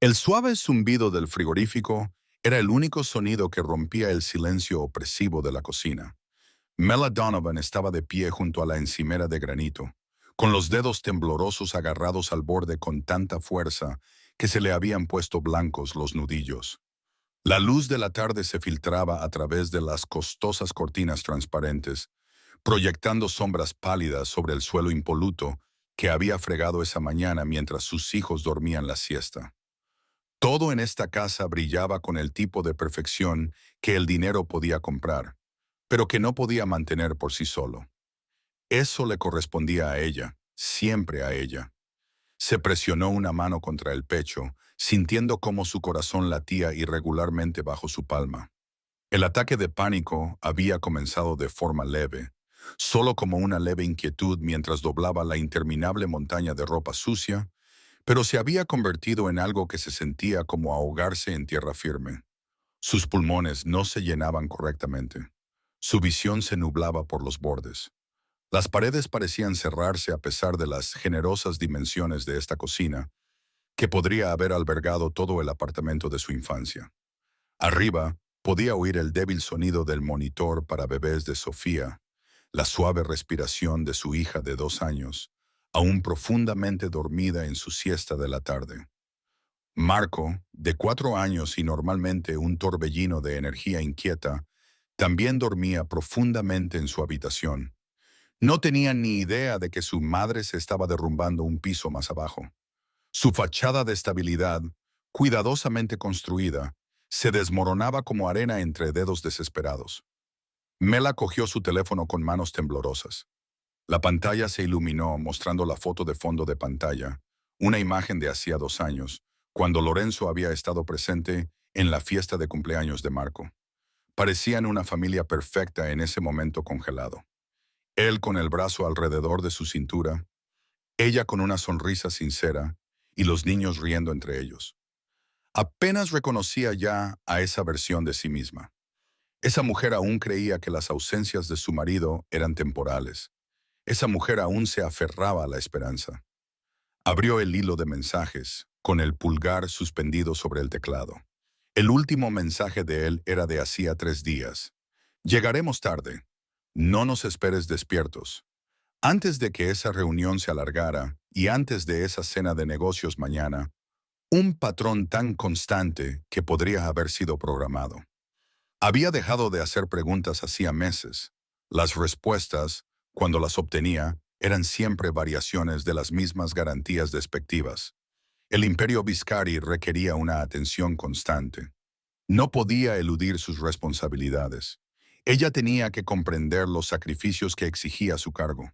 El suave zumbido del frigorífico era el único sonido que rompía el silencio opresivo de la cocina. Mela Donovan estaba de pie junto a la encimera de granito, con los dedos temblorosos agarrados al borde con tanta fuerza que se le habían puesto blancos los nudillos. La luz de la tarde se filtraba a través de las costosas cortinas transparentes, proyectando sombras pálidas sobre el suelo impoluto que había fregado esa mañana mientras sus hijos dormían la siesta. Todo en esta casa brillaba con el tipo de perfección que el dinero podía comprar, pero que no podía mantener por sí solo. Eso le correspondía a ella, siempre a ella. Se presionó una mano contra el pecho, sintiendo cómo su corazón latía irregularmente bajo su palma. El ataque de pánico había comenzado de forma leve, solo como una leve inquietud mientras doblaba la interminable montaña de ropa sucia, pero se había convertido en algo que se sentía como ahogarse en tierra firme. Sus pulmones no se llenaban correctamente. Su visión se nublaba por los bordes. Las paredes parecían cerrarse a pesar de las generosas dimensiones de esta cocina, que podría haber albergado todo el apartamento de su infancia. Arriba, podía oír el débil sonido del monitor para bebés de Sofía, la suave respiración de su hija de 2 años, aún profundamente dormida en su siesta de la tarde. Marco, de 4 años y normalmente un torbellino de energía inquieta, también dormía profundamente en su habitación. No tenía ni idea de que su madre se estaba derrumbando un piso más abajo. Su fachada de estabilidad, cuidadosamente construida, se desmoronaba como arena entre dedos desesperados. Mela cogió su teléfono con manos temblorosas. La pantalla se iluminó mostrando la foto de fondo de pantalla, una imagen de hacía 2 años, cuando Lorenzo había estado presente en la fiesta de cumpleaños de Marco. Parecían una familia perfecta en ese momento congelado. Él con el brazo alrededor de su cintura, ella con una sonrisa sincera y los niños riendo entre ellos. Apenas reconocía ya a esa versión de sí misma. Esa mujer aún creía que las ausencias de su marido eran temporales. Esa mujer aún se aferraba a la esperanza. Abrió el hilo de mensajes, con el pulgar suspendido sobre el teclado. El último mensaje de él era de hacía 3 días. Llegaremos tarde. No nos esperes despiertos. Antes de que esa reunión se alargara y antes de esa cena de negocios mañana, un patrón tan constante que podría haber sido programado. Había dejado de hacer preguntas hacía meses. Las respuestas, cuando las obtenía, eran siempre variaciones de las mismas garantías despectivas. El imperio Viscari requería una atención constante. No podía eludir sus responsabilidades. Ella tenía que comprender los sacrificios que exigía su cargo.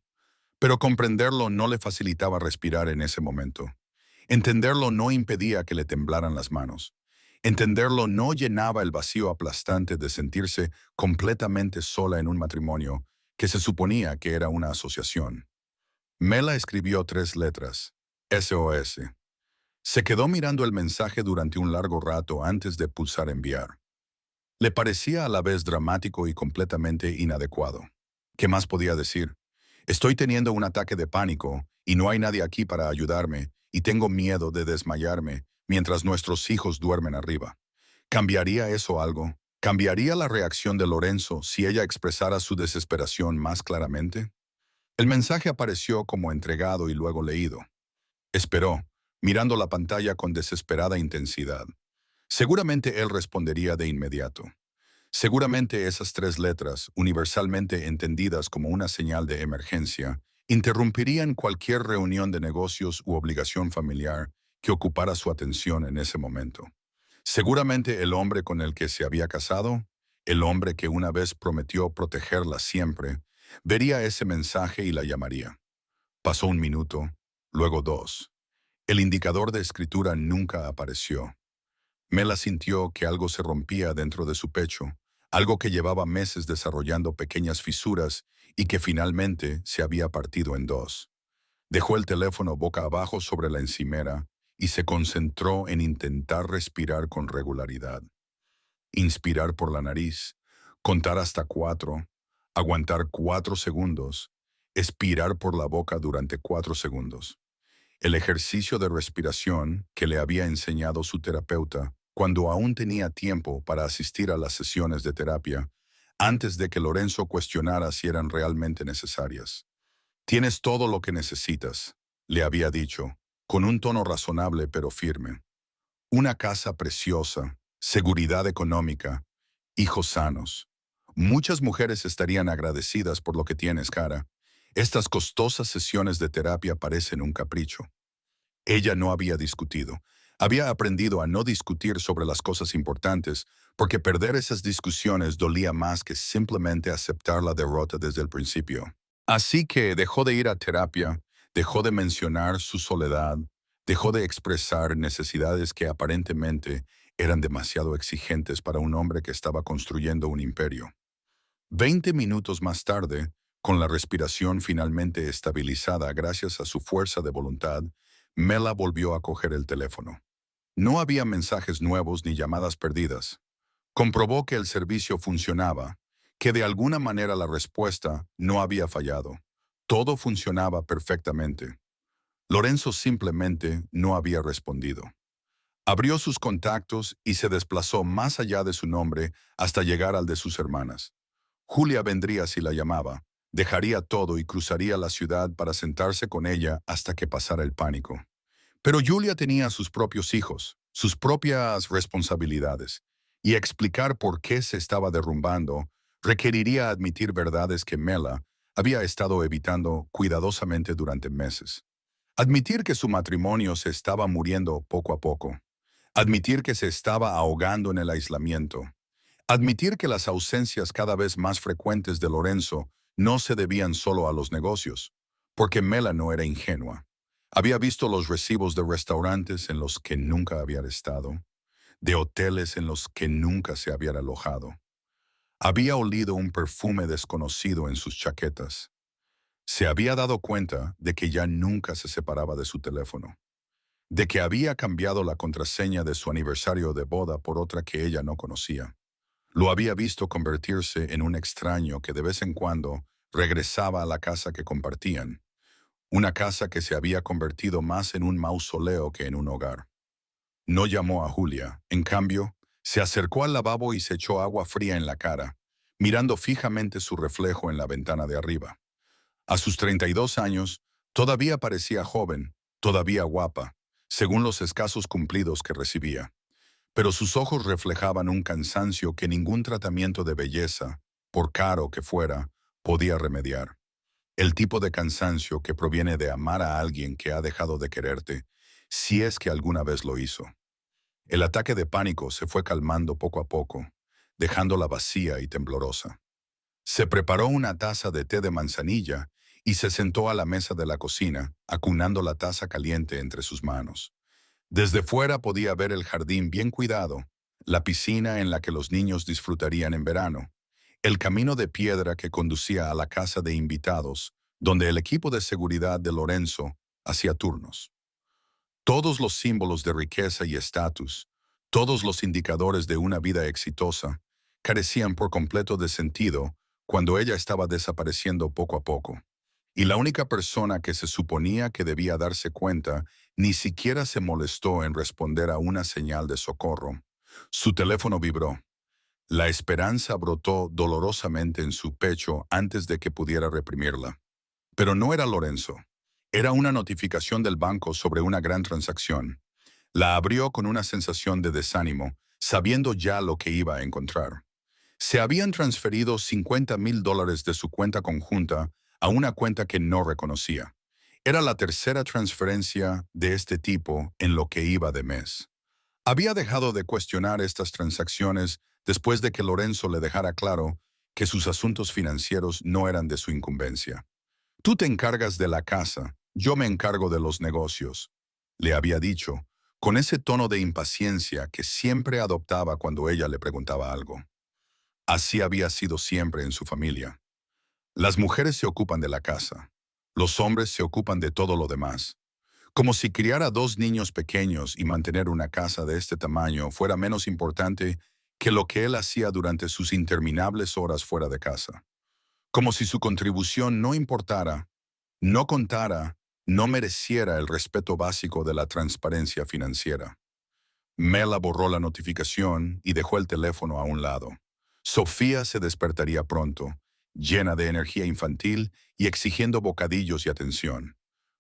Pero comprenderlo no le facilitaba respirar en ese momento. Entenderlo no impedía que le temblaran las manos. Entenderlo no llenaba el vacío aplastante de sentirse completamente sola en un matrimonio que se suponía que era una asociación. Mela escribió 3 letras, SOS. Se quedó mirando el mensaje durante un largo rato antes de pulsar enviar. Le parecía a la vez dramático y completamente inadecuado. ¿Qué más podía decir? Estoy teniendo un ataque de pánico y no hay nadie aquí para ayudarme y tengo miedo de desmayarme mientras nuestros hijos duermen arriba. ¿Cambiaría eso algo? ¿Cambiaría la reacción de Lorenzo si ella expresara su desesperación más claramente? El mensaje apareció como entregado y luego leído. Esperó, mirando la pantalla con desesperada intensidad. Seguramente él respondería de inmediato. Seguramente esas 3 letras, universalmente entendidas como una señal de emergencia, interrumpirían cualquier reunión de negocios u obligación familiar que ocupara su atención en ese momento. Seguramente el hombre con el que se había casado, el hombre que una vez prometió protegerla siempre, vería ese mensaje y la llamaría. Pasó un minuto, luego 2. El indicador de escritura nunca apareció. Mela sintió que algo se rompía dentro de su pecho, algo que llevaba meses desarrollando pequeñas fisuras y que finalmente se había partido en 2. Dejó el teléfono boca abajo sobre la encimera y se concentró en intentar respirar con regularidad. Inspirar por la nariz, contar hasta 4, aguantar 4 segundos, expirar por la boca durante 4 segundos. El ejercicio de respiración que le había enseñado su terapeuta cuando aún tenía tiempo para asistir a las sesiones de terapia, antes de que Lorenzo cuestionara si eran realmente necesarias. Tienes todo lo que necesitas, le había dicho, con un tono razonable pero firme. Una casa preciosa, seguridad económica, hijos sanos. Muchas mujeres estarían agradecidas por lo que tienes, cara. Estas costosas sesiones de terapia parecen un capricho. Ella no había discutido. Había aprendido a no discutir sobre las cosas importantes, porque perder esas discusiones dolía más que simplemente aceptar la derrota desde el principio. Así que dejó de ir a terapia, dejó de mencionar su soledad, dejó de expresar necesidades que aparentemente eran demasiado exigentes para un hombre que estaba construyendo un imperio. 20 minutos más tarde, con la respiración finalmente estabilizada gracias a su fuerza de voluntad, Mela volvió a coger el teléfono. No había mensajes nuevos ni llamadas perdidas. Comprobó que el servicio funcionaba, que de alguna manera la respuesta no había fallado. Todo funcionaba perfectamente. Lorenzo simplemente no había respondido. Abrió sus contactos y se desplazó más allá de su nombre hasta llegar al de sus hermanas. Julia vendría si la llamaba, dejaría todo y cruzaría la ciudad para sentarse con ella hasta que pasara el pánico. Pero Julia tenía sus propios hijos, sus propias responsabilidades, y explicar por qué se estaba derrumbando requeriría admitir verdades que Mela había estado evitando cuidadosamente durante meses. Admitir que su matrimonio se estaba muriendo poco a poco. Admitir que se estaba ahogando en el aislamiento. Admitir que las ausencias cada vez más frecuentes de Lorenzo no se debían solo a los negocios, porque Mela no era ingenua. Había visto los recibos de restaurantes en los que nunca había estado, de hoteles en los que nunca se había alojado. Había olido un perfume desconocido en sus chaquetas. Se había dado cuenta de que ya nunca se separaba de su teléfono, de que había cambiado la contraseña de su aniversario de boda por otra que ella no conocía. Lo había visto convertirse en un extraño que de vez en cuando regresaba a la casa que compartían, una casa que se había convertido más en un mausoleo que en un hogar. No llamó a Julia, en cambio, se acercó al lavabo y se echó agua fría en la cara, mirando fijamente su reflejo en la ventana de arriba. A sus 32 años, todavía parecía joven, todavía guapa, según los escasos cumplidos que recibía. Pero sus ojos reflejaban un cansancio que ningún tratamiento de belleza, por caro que fuera, podía remediar. El tipo de cansancio que proviene de amar a alguien que ha dejado de quererte, si es que alguna vez lo hizo. El ataque de pánico se fue calmando poco a poco, dejándola vacía y temblorosa. Se preparó una taza de té de manzanilla y se sentó a la mesa de la cocina, acunando la taza caliente entre sus manos. Desde fuera podía ver el jardín bien cuidado, la piscina en la que los niños disfrutarían en verano, el camino de piedra que conducía a la casa de invitados, donde el equipo de seguridad de Lorenzo hacía turnos. Todos los símbolos de riqueza y estatus, todos los indicadores de una vida exitosa, carecían por completo de sentido cuando ella estaba desapareciendo poco a poco. Y la única persona que se suponía que debía darse cuenta ni siquiera se molestó en responder a una señal de socorro. Su teléfono vibró. La esperanza brotó dolorosamente en su pecho antes de que pudiera reprimirla. Pero no era Lorenzo. Era una notificación del banco sobre una gran transacción. La abrió con una sensación de desánimo, sabiendo ya lo que iba a encontrar. Se habían transferido $50,000 de su cuenta conjunta a una cuenta que no reconocía. Era la tercera transferencia de este tipo en lo que iba de mes. Había dejado de cuestionar estas transacciones después de que Lorenzo le dejara claro que sus asuntos financieros no eran de su incumbencia. Tú te encargas de la casa, yo me encargo de los negocios, le había dicho, con ese tono de impaciencia que siempre adoptaba cuando ella le preguntaba algo. Así había sido siempre en su familia. Las mujeres se ocupan de la casa, los hombres se ocupan de todo lo demás. Como si criar a 2 niños pequeños y mantener una casa de este tamaño fuera menos importante que lo que él hacía durante sus interminables horas fuera de casa. Como si su contribución no importara, no contara, no mereciera el respeto básico de la transparencia financiera. Mela borró la notificación y dejó el teléfono a un lado. Sofía se despertaría pronto, llena de energía infantil y exigiendo bocadillos y atención.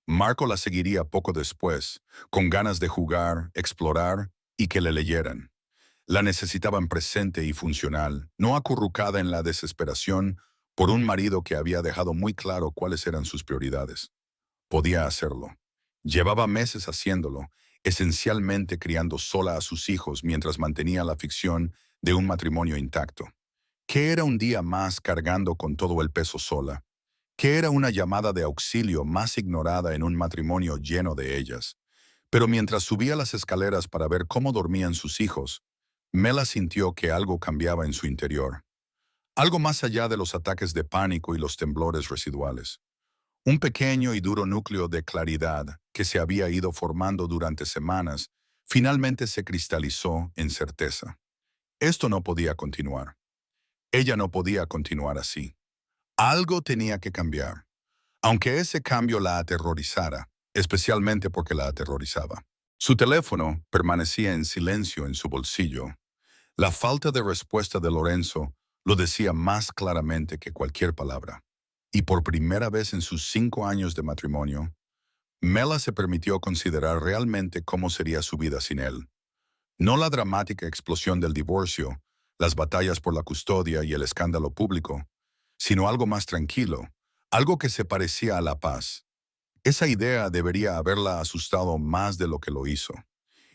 Marco la seguiría poco después, con ganas de jugar, explorar y que le leyeran. La necesitaban presente y funcional, no acurrucada en la desesperación por un marido que había dejado muy claro cuáles eran sus prioridades. Podía hacerlo. Llevaba meses haciéndolo, esencialmente criando sola a sus hijos mientras mantenía la ficción de un matrimonio intacto. ¿Qué era un día más cargando con todo el peso sola? ¿Qué era una llamada de auxilio más ignorada en un matrimonio lleno de ellas? Pero mientras subía las escaleras para ver cómo dormían sus hijos, Mela sintió que algo cambiaba en su interior. Algo más allá de los ataques de pánico y los temblores residuales. Un pequeño y duro núcleo de claridad que se había ido formando durante semanas finalmente se cristalizó en certeza. Esto no podía continuar. Ella no podía continuar así. Algo tenía que cambiar, aunque ese cambio la aterrorizara, especialmente porque la aterrorizaba. Su teléfono permanecía en silencio en su bolsillo. La falta de respuesta de Lorenzo lo decía más claramente que cualquier palabra. Y por primera vez en sus 5 años de matrimonio, Mela se permitió considerar realmente cómo sería su vida sin él. No la dramática explosión del divorcio, las batallas por la custodia y el escándalo público, sino algo más tranquilo, algo que se parecía a la paz. Esa idea debería haberla asustado más de lo que lo hizo.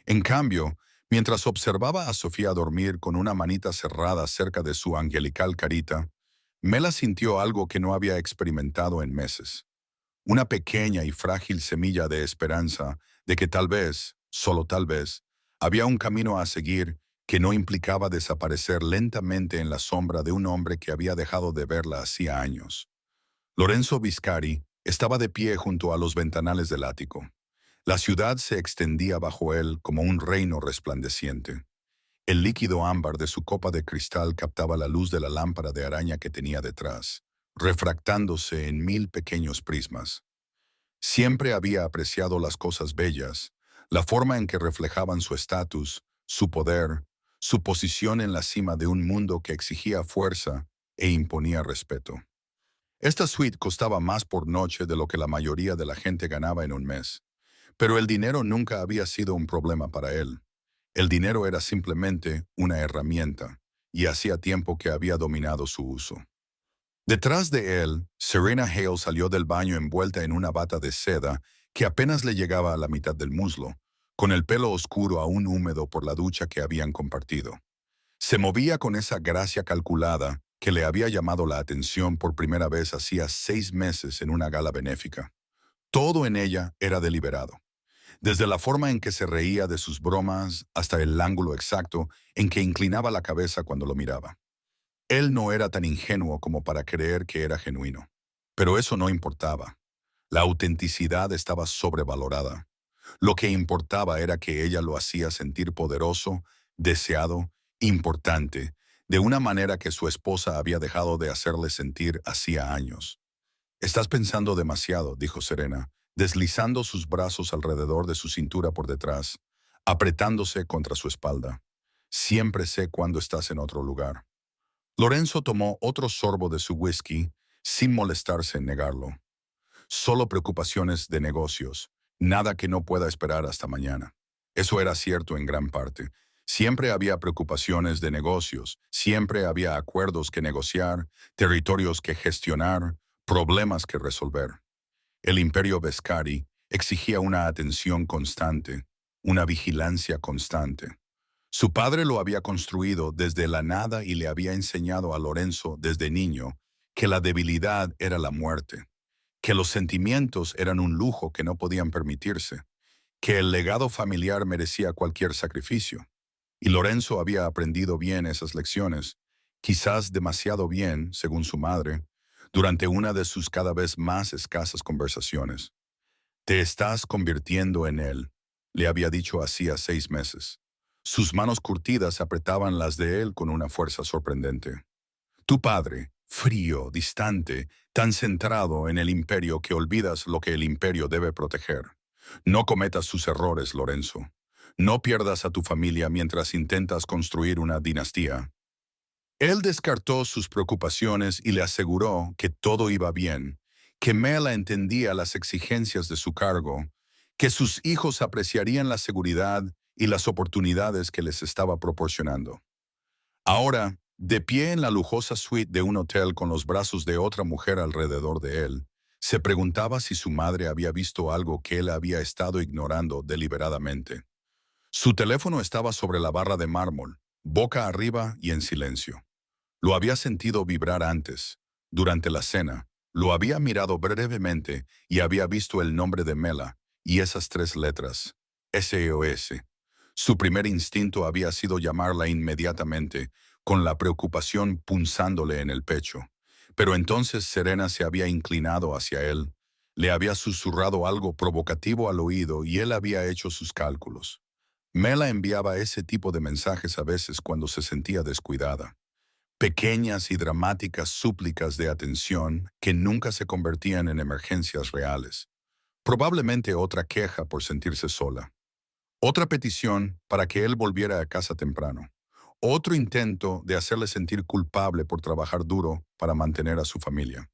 En cambio, mientras observaba a Sofía dormir con una manita cerrada cerca de su angelical carita, Mela sintió algo que no había experimentado en meses. Una pequeña y frágil semilla de esperanza de que tal vez, solo tal vez, había un camino a seguir que no implicaba desaparecer lentamente en la sombra de un hombre que había dejado de verla hacía años. Lorenzo Viscari estaba de pie junto a los ventanales del ático. La ciudad se extendía bajo él como un reino resplandeciente. El líquido ámbar de su copa de cristal captaba la luz de la lámpara de araña que tenía detrás, refractándose en 1000 pequeños prismas. Siempre había apreciado las cosas bellas, la forma en que reflejaban su estatus, su poder, su posición en la cima de un mundo que exigía fuerza e imponía respeto. Esta suite costaba más por noche de lo que la mayoría de la gente ganaba en un mes, pero el dinero nunca había sido un problema para él. El dinero era simplemente una herramienta, y hacía tiempo que había dominado su uso. Detrás de él, Serena Hale salió del baño envuelta en una bata de seda que apenas le llegaba a la mitad del muslo, con el pelo oscuro aún húmedo por la ducha que habían compartido. Se movía con esa gracia calculada que le había llamado la atención por primera vez hacía 6 meses en una gala benéfica. Todo en ella era deliberado. Desde la forma en que se reía de sus bromas hasta el ángulo exacto en que inclinaba la cabeza cuando lo miraba. Él no era tan ingenuo como para creer que era genuino. Pero eso no importaba. La autenticidad estaba sobrevalorada. Lo que importaba era que ella lo hacía sentir poderoso, deseado, importante, de una manera que su esposa había dejado de hacerle sentir hacía años. «Estás pensando demasiado», dijo Serena, deslizando sus brazos alrededor de su cintura por detrás, apretándose contra su espalda. «Siempre sé cuándo estás en otro lugar». Lorenzo tomó otro sorbo de su whisky, sin molestarse en negarlo. Solo preocupaciones de negocios, nada que no pueda esperar hasta mañana. Eso era cierto en gran parte. Siempre había preocupaciones de negocios, siempre había acuerdos que negociar, territorios que gestionar, problemas que resolver. El imperio Vescari exigía una atención constante, una vigilancia constante. Su padre lo había construido desde la nada y le había enseñado a Lorenzo desde niño que la debilidad era la muerte, que los sentimientos eran un lujo que no podían permitirse, que el legado familiar merecía cualquier sacrificio. Y Lorenzo había aprendido bien esas lecciones, quizás demasiado bien, según su madre, durante una de sus cada vez más escasas conversaciones. «Te estás convirtiendo en él», le había dicho hacía 6 meses. Sus manos curtidas apretaban las de él con una fuerza sorprendente. «Tu padre», frío, distante, tan centrado en el imperio que olvidas lo que el imperio debe proteger. No cometas sus errores, Lorenzo. No pierdas a tu familia mientras intentas construir una dinastía. Él descartó sus preocupaciones y le aseguró que todo iba bien, que Mela entendía las exigencias de su cargo, que sus hijos apreciarían la seguridad y las oportunidades que les estaba proporcionando. Ahora, de pie en la lujosa suite de un hotel con los brazos de otra mujer alrededor de él, se preguntaba si su madre había visto algo que él había estado ignorando deliberadamente. Su teléfono estaba sobre la barra de mármol, boca arriba y en silencio. Lo había sentido vibrar antes, durante la cena, lo había mirado brevemente y había visto el nombre de Mela y esas tres letras, SOS. Su primer instinto había sido llamarla inmediatamente, con la preocupación punzándole en el pecho. Pero entonces Serena se había inclinado hacia él, le había susurrado algo provocativo al oído y él había hecho sus cálculos. Mela enviaba ese tipo de mensajes a veces cuando se sentía descuidada. Pequeñas y dramáticas súplicas de atención que nunca se convertían en emergencias reales. Probablemente otra queja por sentirse sola. Otra petición para que él volviera a casa temprano. Otro intento de hacerle sentir culpable por trabajar duro para mantener a su familia.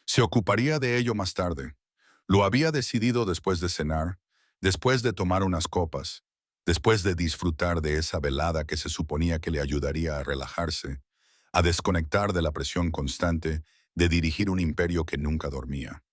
Se ocuparía de ello más tarde. Lo había decidido después de cenar, después de tomar unas copas, después de disfrutar de esa velada que se suponía que le ayudaría a relajarse, a desconectar de la presión constante de dirigir un imperio que nunca dormía.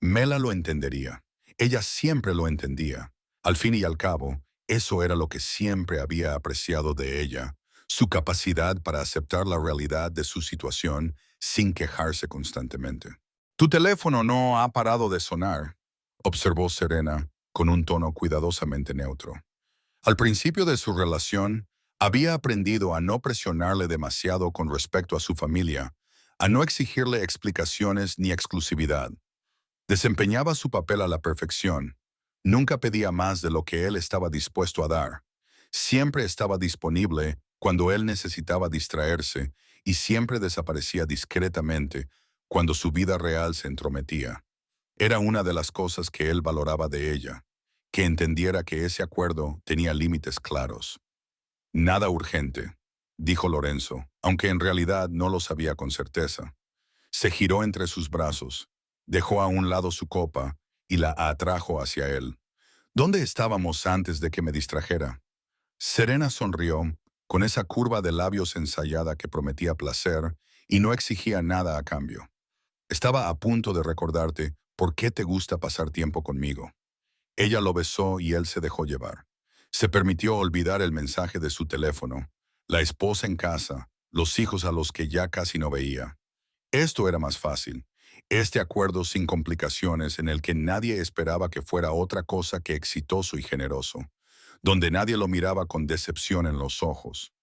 Mela lo entendería. Ella siempre lo entendía. Al fin y al cabo, eso era lo que siempre había apreciado de ella, su capacidad para aceptar la realidad de su situación sin quejarse constantemente. Tu teléfono no ha parado de sonar, observó Serena con un tono cuidadosamente neutro. Al principio de su relación, había aprendido a no presionarle demasiado con respecto a su familia, a no exigirle explicaciones ni exclusividad. Desempeñaba su papel a la perfección. Nunca pedía más de lo que él estaba dispuesto a dar. Siempre estaba disponible cuando él necesitaba distraerse y siempre desaparecía discretamente cuando su vida real se entrometía. Era una de las cosas que él valoraba de ella, que entendiera que ese acuerdo tenía límites claros. Nada urgente, dijo Lorenzo, aunque en realidad no lo sabía con certeza. Se giró entre sus brazos, dejó a un lado su copa y la atrajo hacia él. ¿Dónde estábamos antes de que me distrajera? Serena sonrió, con esa curva de labios ensayada que prometía placer y no exigía nada a cambio. Estaba a punto de recordarte por qué te gusta pasar tiempo conmigo. Ella lo besó y él se dejó llevar. Se permitió olvidar el mensaje de su teléfono, la esposa en casa, los hijos a los que ya casi no veía. Esto era más fácil. Este acuerdo sin complicaciones en el que nadie esperaba que fuera otra cosa que exitoso y generoso, donde nadie lo miraba con decepción en los ojos,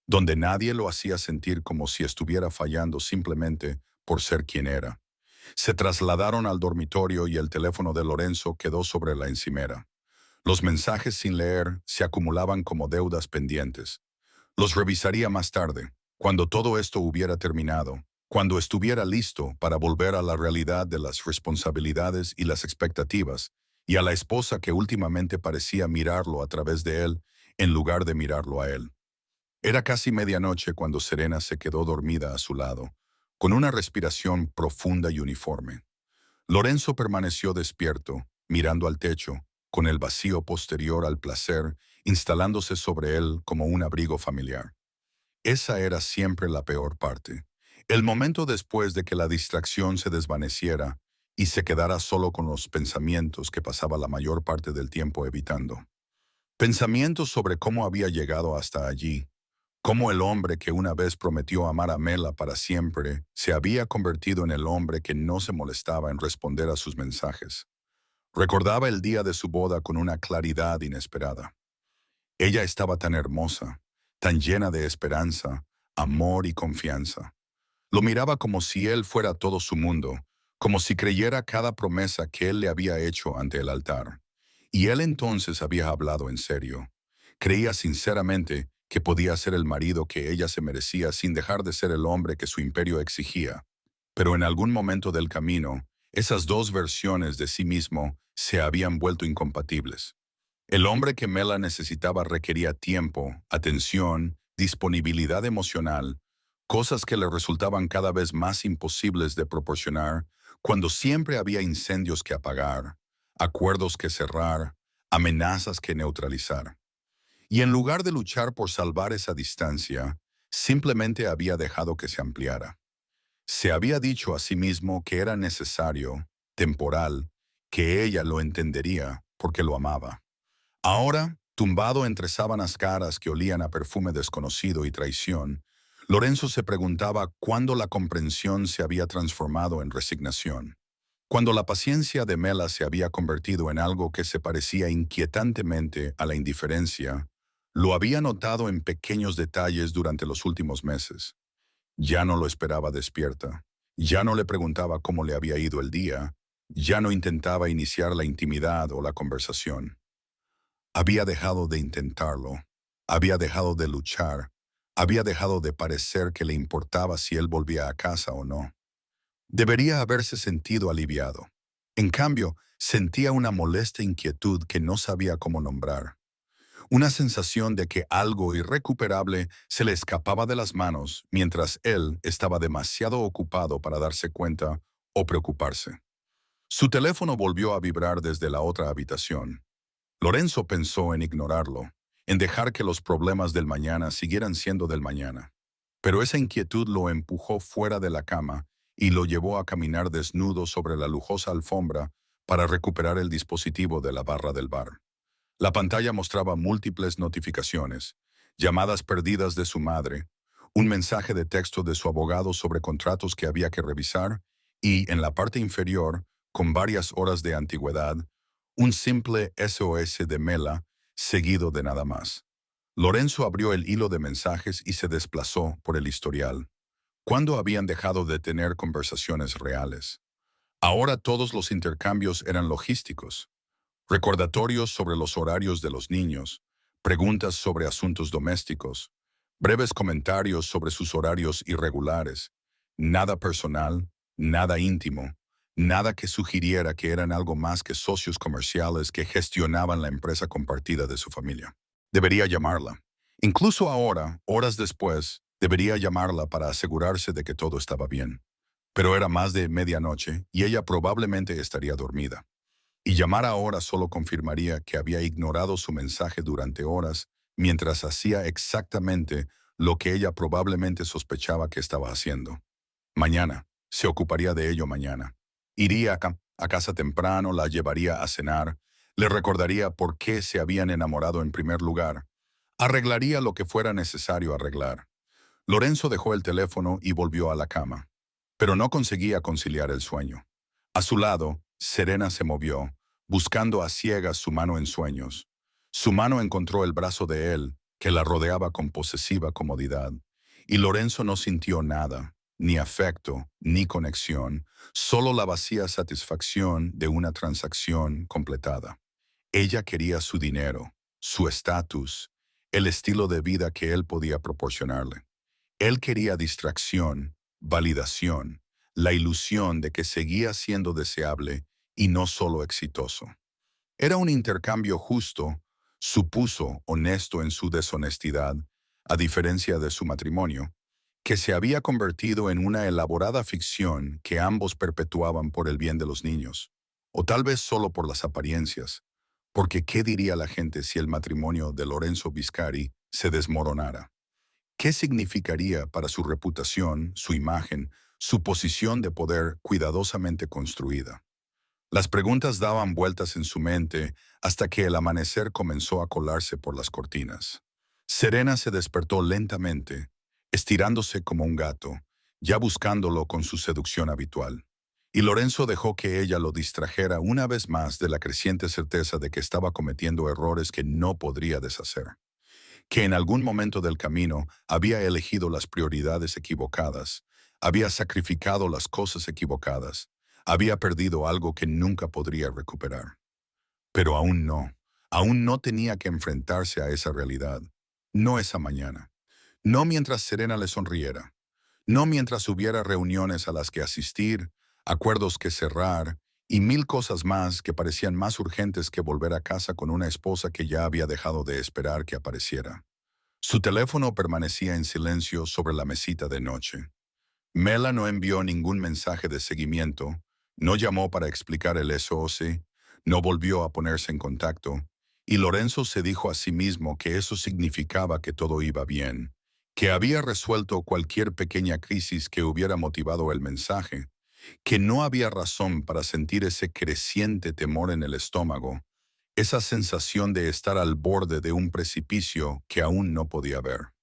donde nadie lo hacía sentir como si estuviera fallando simplemente por ser quien era. Se trasladaron al dormitorio y el teléfono de Lorenzo quedó sobre la encimera. Los mensajes sin leer se acumulaban como deudas pendientes. Los revisaría más tarde, cuando todo esto hubiera terminado, cuando estuviera listo para volver a la realidad de las responsabilidades y las expectativas, y a la esposa que últimamente parecía mirarlo a través de él en lugar de mirarlo a él. Era casi medianoche cuando Serena se quedó dormida a su lado, con una respiración profunda y uniforme. Lorenzo permaneció despierto, mirando al techo, con el vacío posterior al placer instalándose sobre él como un abrigo familiar. Esa era siempre la peor parte. El momento después de que la distracción se desvaneciera y se quedara solo con los pensamientos que pasaba la mayor parte del tiempo evitando. Pensamientos sobre cómo había llegado hasta allí, cómo el hombre que una vez prometió amar a Mela para siempre se había convertido en el hombre que no se molestaba en responder a sus mensajes. Recordaba el día de su boda con una claridad inesperada. Ella estaba tan hermosa, tan llena de esperanza, amor y confianza. Lo miraba como si él fuera todo su mundo, como si creyera cada promesa que él le había hecho ante el altar. Y él entonces había hablado en serio. Creía sinceramente que podía ser el marido que ella se merecía sin dejar de ser el hombre que su imperio exigía. Pero en algún momento del camino, esas dos versiones de sí mismo se habían vuelto incompatibles. El hombre que Mela necesitaba requería tiempo, atención, disponibilidad emocional, cosas que le resultaban cada vez más imposibles de proporcionar cuando siempre había incendios que apagar, acuerdos que cerrar, amenazas que neutralizar. Y en lugar de luchar por salvar esa distancia, simplemente había dejado que se ampliara. Se había dicho a sí mismo que era necesario, temporal, que ella lo entendería porque lo amaba. Ahora, tumbado entre sábanas caras que olían a perfume desconocido y traición, Lorenzo se preguntaba cuándo la comprensión se había transformado en resignación, cuando la paciencia de Mela se había convertido en algo que se parecía inquietantemente a la indiferencia. Lo había notado en pequeños detalles durante los últimos meses. Ya no lo esperaba despierta, ya no le preguntaba cómo le había ido el día, ya no intentaba iniciar la intimidad o la conversación. Había dejado de intentarlo, había dejado de luchar, había dejado de parecer que le importaba si él volvía a casa o no. Debería haberse sentido aliviado. En cambio, sentía una molesta inquietud que no sabía cómo nombrar. Una sensación de que algo irrecuperable se le escapaba de las manos mientras él estaba demasiado ocupado para darse cuenta o preocuparse. Su teléfono volvió a vibrar desde la otra habitación. Lorenzo pensó en ignorarlo, en dejar que los problemas del mañana siguieran siendo del mañana. Pero esa inquietud lo empujó fuera de la cama y lo llevó a caminar desnudo sobre la lujosa alfombra para recuperar el dispositivo de la barra del bar. La pantalla mostraba múltiples notificaciones, llamadas perdidas de su madre, un mensaje de texto de su abogado sobre contratos que había que revisar y, en la parte inferior, con varias horas de antigüedad, un simple SOS de Mela, seguido de nada más. Lorenzo abrió el hilo de mensajes y se desplazó por el historial. ¿Cuándo habían dejado de tener conversaciones reales? Ahora todos los intercambios eran logísticos. Recordatorios sobre los horarios de los niños, preguntas sobre asuntos domésticos, breves comentarios sobre sus horarios irregulares, nada personal, nada íntimo, nada que sugiriera que eran algo más que socios comerciales que gestionaban la empresa compartida de su familia. Debería llamarla. Incluso ahora, horas después, debería llamarla para asegurarse de que todo estaba bien. Pero era más de medianoche y ella probablemente estaría dormida. Y llamar ahora solo confirmaría que había ignorado su mensaje durante horas mientras hacía exactamente lo que ella probablemente sospechaba que estaba haciendo. Mañana, se ocuparía de ello mañana. Iría a casa temprano, la llevaría a cenar, le recordaría por qué se habían enamorado en primer lugar. Arreglaría lo que fuera necesario arreglar. Lorenzo dejó el teléfono y volvió a la cama. Pero no conseguía conciliar el sueño. A su lado, Serena se movió, buscando a ciegas su mano en sueños. Su mano encontró el brazo de él, que la rodeaba con posesiva comodidad. Y Lorenzo no sintió nada, ni afecto, ni conexión, solo la vacía satisfacción de una transacción completada. Ella quería su dinero, su estatus, el estilo de vida que él podía proporcionarle. Él quería distracción, validación, la ilusión de que seguía siendo deseable y no solo exitoso. Era un intercambio justo, supuso honesto en su deshonestidad, a diferencia de su matrimonio, que se había convertido en una elaborada ficción que ambos perpetuaban por el bien de los niños, o tal vez solo por las apariencias, porque ¿qué diría la gente si el matrimonio de Lorenzo Viscari se desmoronara? ¿Qué significaría para su reputación, su imagen, su posición de poder cuidadosamente construida? Las preguntas daban vueltas en su mente hasta que el amanecer comenzó a colarse por las cortinas. Serena se despertó lentamente, estirándose como un gato, ya buscándolo con su seducción habitual. Y Lorenzo dejó que ella lo distrajera una vez más de la creciente certeza de que estaba cometiendo errores que no podría deshacer, que en algún momento del camino había elegido las prioridades equivocadas, había sacrificado las cosas equivocadas, había perdido algo que nunca podría recuperar. Pero aún no tenía que enfrentarse a esa realidad, no esa mañana, no mientras Serena le sonriera, No mientras hubiera reuniones a las que asistir, acuerdos que cerrar y mil cosas más que parecían más urgentes que volver a casa con una esposa que ya había dejado de esperar que apareciera. Su teléfono permanecía en silencio sobre la mesita de noche. Mela no envió ningún mensaje de seguimiento, no llamó para explicar el SOS, no volvió a ponerse en contacto, y Lorenzo se dijo a sí mismo que eso significaba que todo iba bien, que había resuelto cualquier pequeña crisis que hubiera motivado el mensaje, que no había razón para sentir ese creciente temor en el estómago, esa sensación de estar al borde de un precipicio que aún no podía ver.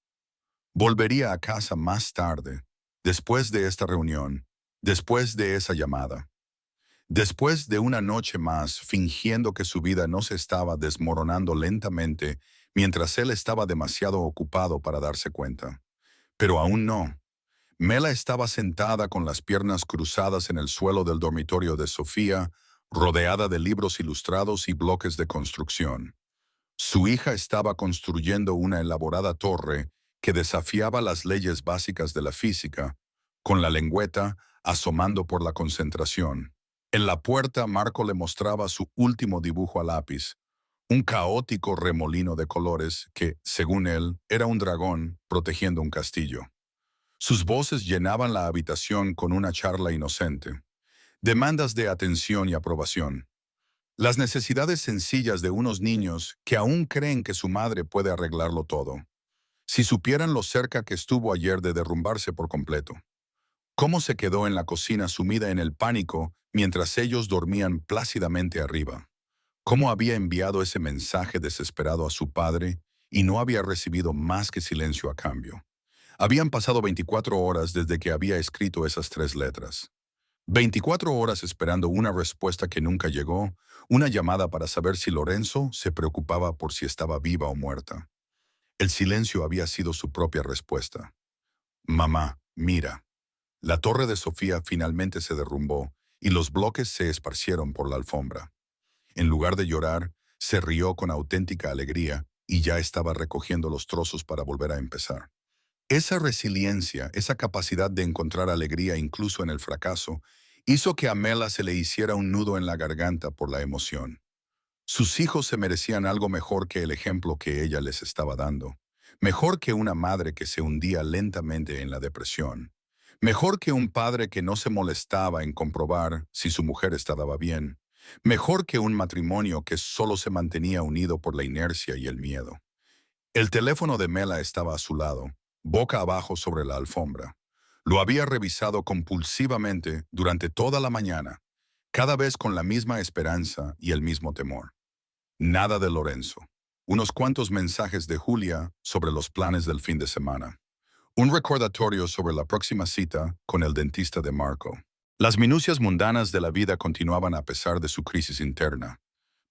Volvería a casa más tarde, después de esta reunión, después de esa llamada, después de una noche más fingiendo que su vida no se estaba desmoronando lentamente mientras él estaba demasiado ocupado para darse cuenta. Pero aún no. Mela estaba sentada con las piernas cruzadas en el suelo del dormitorio de Sofía, rodeada de libros ilustrados y bloques de construcción. Su hija estaba construyendo una elaborada torre que desafiaba las leyes básicas de la física, con la lengüeta asomando por la concentración. En la puerta, Marco le mostraba su último dibujo a lápiz, un caótico remolino de colores que, según él, era un dragón protegiendo un castillo. Sus voces llenaban la habitación con una charla inocente, demandas de atención y aprobación. Las necesidades sencillas de unos niños que aún creen que su madre puede arreglarlo todo. Si supieran lo cerca que estuvo ayer de derrumbarse por completo. Cómo se quedó en la cocina sumida en el pánico mientras ellos dormían plácidamente arriba. Cómo había enviado ese mensaje desesperado a su padre y no había recibido más que silencio a cambio. Habían pasado 24 horas desde que había escrito esas 3 letras. 24 horas esperando una respuesta que nunca llegó, una llamada para saber si Lorenzo se preocupaba por si estaba viva o muerta. El silencio había sido su propia respuesta. Mamá, mira. La torre de Sofía finalmente se derrumbó y los bloques se esparcieron por la alfombra. En lugar de llorar, se rió con auténtica alegría y ya estaba recogiendo los trozos para volver a empezar. Esa resiliencia, esa capacidad de encontrar alegría incluso en el fracaso, hizo que a Mela se le hiciera un nudo en la garganta por la emoción. Sus hijos se merecían algo mejor que el ejemplo que ella les estaba dando. Mejor que una madre que se hundía lentamente en la depresión. Mejor que un padre que no se molestaba en comprobar si su mujer estaba bien. Mejor que un matrimonio que solo se mantenía unido por la inercia y el miedo. El teléfono de Mela estaba a su lado, boca abajo sobre la alfombra. Lo había revisado compulsivamente durante toda la mañana, cada vez con la misma esperanza y el mismo temor. Nada de Lorenzo. Unos cuantos mensajes de Julia sobre los planes del fin de semana. Un recordatorio sobre la próxima cita con el dentista de Marco. Las minucias mundanas de la vida continuaban a pesar de su crisis interna.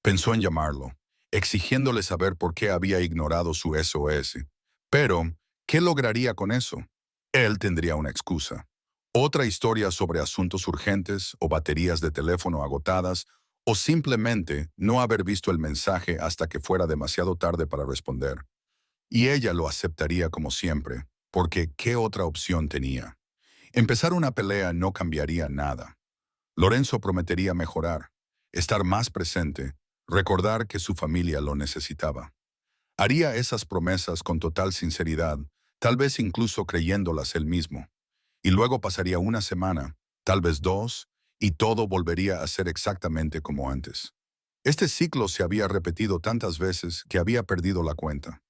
Pensó en llamarlo, exigiéndole saber por qué había ignorado su SOS. Pero, ¿qué lograría con eso? Él tendría una excusa. Otra historia sobre asuntos urgentes o baterías de teléfono agotadas o simplemente no haber visto el mensaje hasta que fuera demasiado tarde para responder. Y ella lo aceptaría como siempre, porque ¿qué otra opción tenía? Empezar una pelea no cambiaría nada. Lorenzo prometería mejorar, estar más presente, recordar que su familia lo necesitaba. Haría esas promesas con total sinceridad, tal vez incluso creyéndolas él mismo. Y luego pasaría una semana, tal vez 2, y todo volvería a ser exactamente como antes. Este ciclo se había repetido tantas veces que había perdido la cuenta.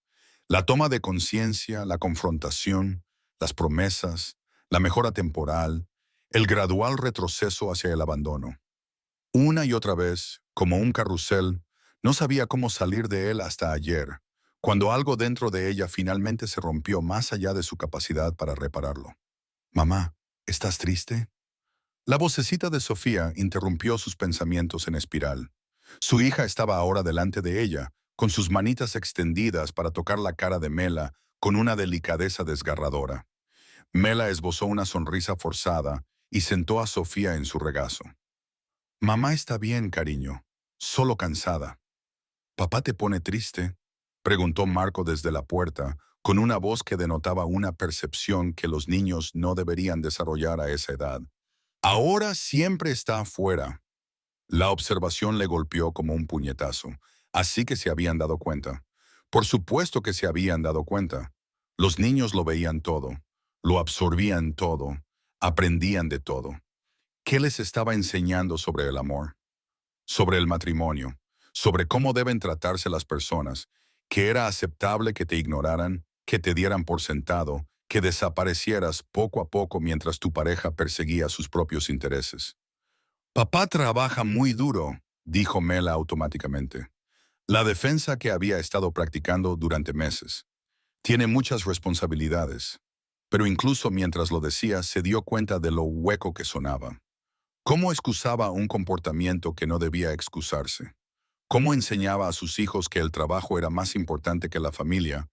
La toma de conciencia, la confrontación, las promesas, la mejora temporal, el gradual retroceso hacia el abandono. Una y otra vez, como un carrusel, no sabía cómo salir de él hasta ayer, cuando algo dentro de ella finalmente se rompió más allá de su capacidad para repararlo. Mamá, ¿estás triste? La vocecita de Sofía interrumpió sus pensamientos en espiral. Su hija estaba ahora delante de ella, con sus manitas extendidas para tocar la cara de Mela con una delicadeza desgarradora. Mela esbozó una sonrisa forzada y sentó a Sofía en su regazo. Mamá está bien, cariño, solo cansada. ¿Papá te pone triste?, preguntó Marco desde la puerta, con una voz que denotaba una percepción que los niños no deberían desarrollar a esa edad. Ahora siempre está afuera. La observación le golpeó como un puñetazo, así que se habían dado cuenta. Por supuesto que se habían dado cuenta. Los niños lo veían todo, lo absorbían todo, aprendían de todo. ¿Qué les estaba enseñando sobre el amor? Sobre el matrimonio, sobre cómo deben tratarse las personas, que era aceptable que te ignoraran, que te dieran por sentado, que desaparecieras poco a poco mientras tu pareja perseguía sus propios intereses. Papá trabaja muy duro, dijo Mela automáticamente. La defensa que había estado practicando durante meses. Tiene muchas responsabilidades. Pero incluso mientras lo decía, se dio cuenta de lo hueco que sonaba. ¿Cómo excusaba un comportamiento que no debía excusarse? ¿Cómo enseñaba a sus hijos que el trabajo era más importante que la familia,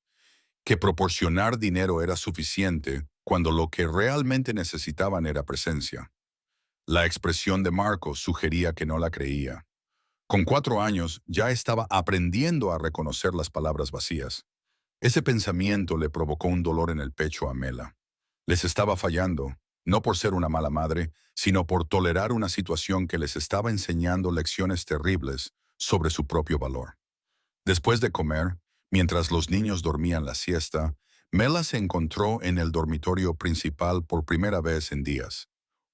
que proporcionar dinero era suficiente cuando lo que realmente necesitaban era presencia? La expresión de Marcos sugería que no la creía. Con 4 años ya estaba aprendiendo a reconocer las palabras vacías. Ese pensamiento le provocó un dolor en el pecho a Mela. Les estaba fallando, no por ser una mala madre, sino por tolerar una situación que les estaba enseñando lecciones terribles sobre su propio valor. Después de comer, mientras los niños dormían la siesta, Mela se encontró en el dormitorio principal por primera vez en días.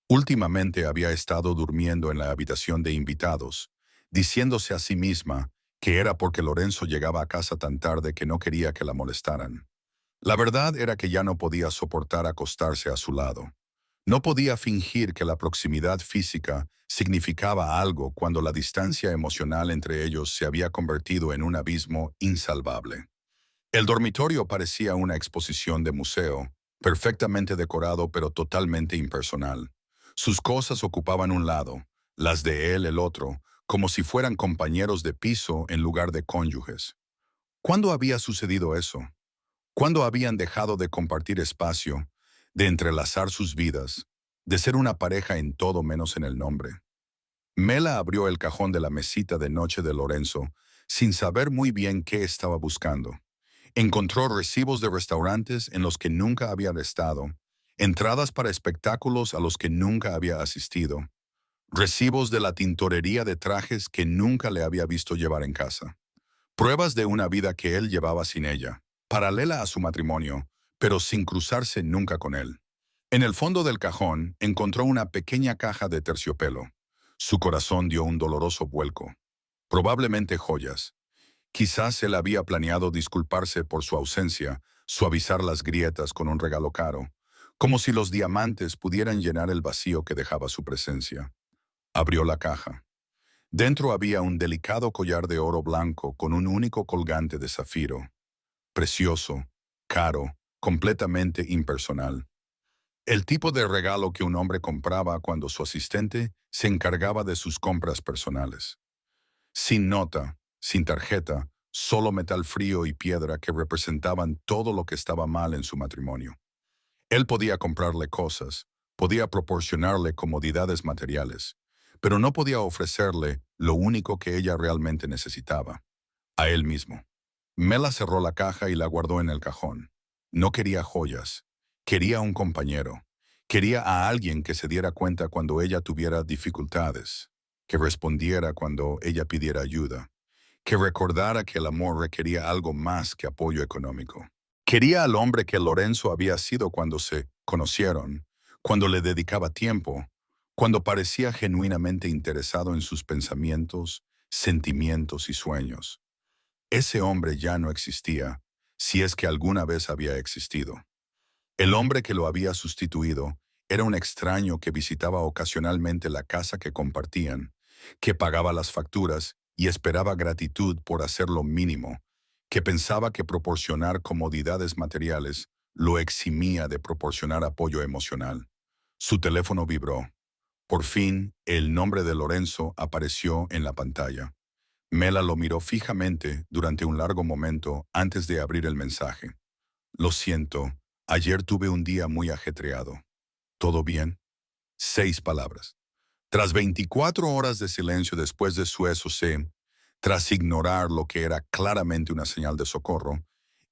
Últimamente había estado durmiendo en la habitación de invitados, diciéndose a sí misma que era porque Lorenzo llegaba a casa tan tarde que no quería que la molestaran. La verdad era que ya no podía soportar acostarse a su lado. No podía fingir que la proximidad física significaba algo cuando la distancia emocional entre ellos se había convertido en un abismo insalvable. El dormitorio parecía una exposición de museo, perfectamente decorado pero totalmente impersonal. Sus cosas ocupaban un lado, las de él el otro, como si fueran compañeros de piso en lugar de cónyuges. ¿Cuándo había sucedido eso? ¿Cuándo habían dejado de compartir espacio, de entrelazar sus vidas, de ser una pareja en todo menos en el nombre? Mela abrió el cajón de la mesita de noche de Lorenzo, sin saber muy bien qué estaba buscando. Encontró recibos de restaurantes en los que nunca había estado, entradas para espectáculos a los que nunca había asistido, recibos de la tintorería de trajes que nunca le había visto llevar en casa, pruebas de una vida que él llevaba sin ella, paralela a su matrimonio, pero sin cruzarse nunca con él. En el fondo del cajón encontró una pequeña caja de terciopelo. Su corazón dio un doloroso vuelco. Probablemente joyas. Quizás él había planeado disculparse por su ausencia, suavizar las grietas con un regalo caro, como si los diamantes pudieran llenar el vacío que dejaba su presencia. Abrió la caja. Dentro había un delicado collar de oro blanco con un único colgante de zafiro. Precioso, caro, completamente impersonal. El tipo de regalo que un hombre compraba cuando su asistente se encargaba de sus compras personales. Sin nota, sin tarjeta, solo metal frío y piedra que representaban todo lo que estaba mal en su matrimonio. Él podía comprarle cosas, podía proporcionarle comodidades materiales, pero no podía ofrecerle lo único que ella realmente necesitaba, a él mismo. Mela cerró la caja y la guardó en el cajón. No quería joyas, quería un compañero. Quería a alguien que se diera cuenta cuando ella tuviera dificultades, que respondiera cuando ella pidiera ayuda, que recordara que el amor requería algo más que apoyo económico. Quería al hombre que Lorenzo había sido cuando se conocieron, cuando le dedicaba tiempo, cuando parecía genuinamente interesado en sus pensamientos, sentimientos y sueños. Ese hombre ya no existía, si es que alguna vez había existido. El hombre que lo había sustituido era un extraño que visitaba ocasionalmente la casa que compartían, que pagaba las facturas y esperaba gratitud por hacer lo mínimo, que pensaba que proporcionar comodidades materiales lo eximía de proporcionar apoyo emocional. Su teléfono vibró. Por fin, el nombre de Lorenzo apareció en la pantalla. Mela lo miró fijamente durante un largo momento antes de abrir el mensaje. Lo siento, ayer tuve un día muy ajetreado. ¿Todo bien? 6 palabras. Tras 24 horas de silencio después de su SOC, tras ignorar lo que era claramente una señal de socorro,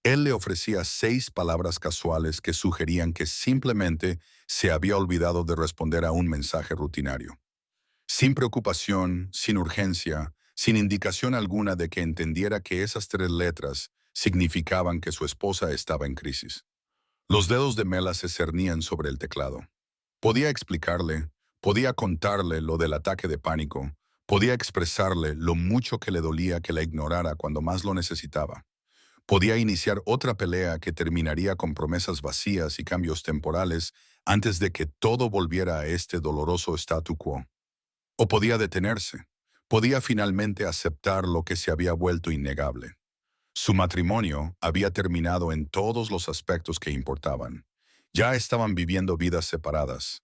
Él le ofrecía 6 palabras casuales que sugerían que simplemente se había olvidado de responder a un mensaje rutinario. Sin preocupación, sin urgencia, sin indicación alguna de que entendiera que esas 3 letras significaban que su esposa estaba en crisis. Los dedos de Mela se cernían sobre el teclado. Podía explicarle, podía contarle lo del ataque de pánico, podía expresarle lo mucho que le dolía que la ignorara cuando más lo necesitaba. Podía iniciar otra pelea que terminaría con promesas vacías y cambios temporales antes de que todo volviera a este doloroso statu quo. O podía detenerse. Podía finalmente aceptar lo que se había vuelto innegable. Su matrimonio había terminado en todos los aspectos que importaban. Ya estaban viviendo vidas separadas.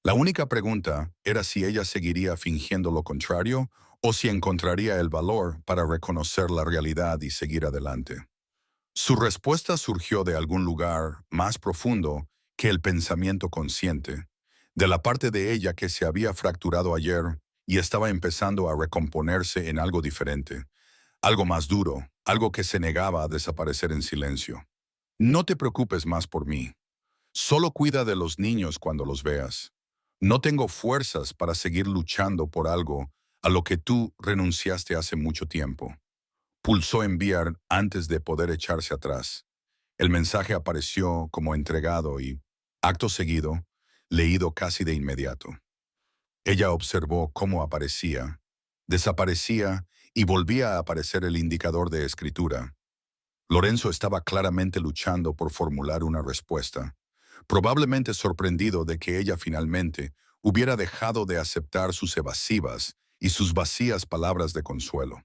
La única pregunta era si ella seguiría fingiendo lo contrario o si encontraría el valor para reconocer la realidad y seguir adelante. Su respuesta surgió de algún lugar más profundo que el pensamiento consciente, de la parte de ella que se había fracturado ayer y estaba empezando a recomponerse en algo diferente, algo más duro, algo que se negaba a desaparecer en silencio. No te preocupes más por mí. Solo cuida de los niños cuando los veas. No tengo fuerzas para seguir luchando por algo a lo que tú renunciaste hace mucho tiempo. Pulsó enviar antes de poder echarse atrás. El mensaje apareció como entregado y, acto seguido, leído casi de inmediato. Ella observó cómo aparecía, desaparecía y volvía a aparecer el indicador de escritura. Lorenzo estaba claramente luchando por formular una respuesta, probablemente sorprendido de que ella finalmente hubiera dejado de aceptar sus evasivas y sus vacías palabras de consuelo.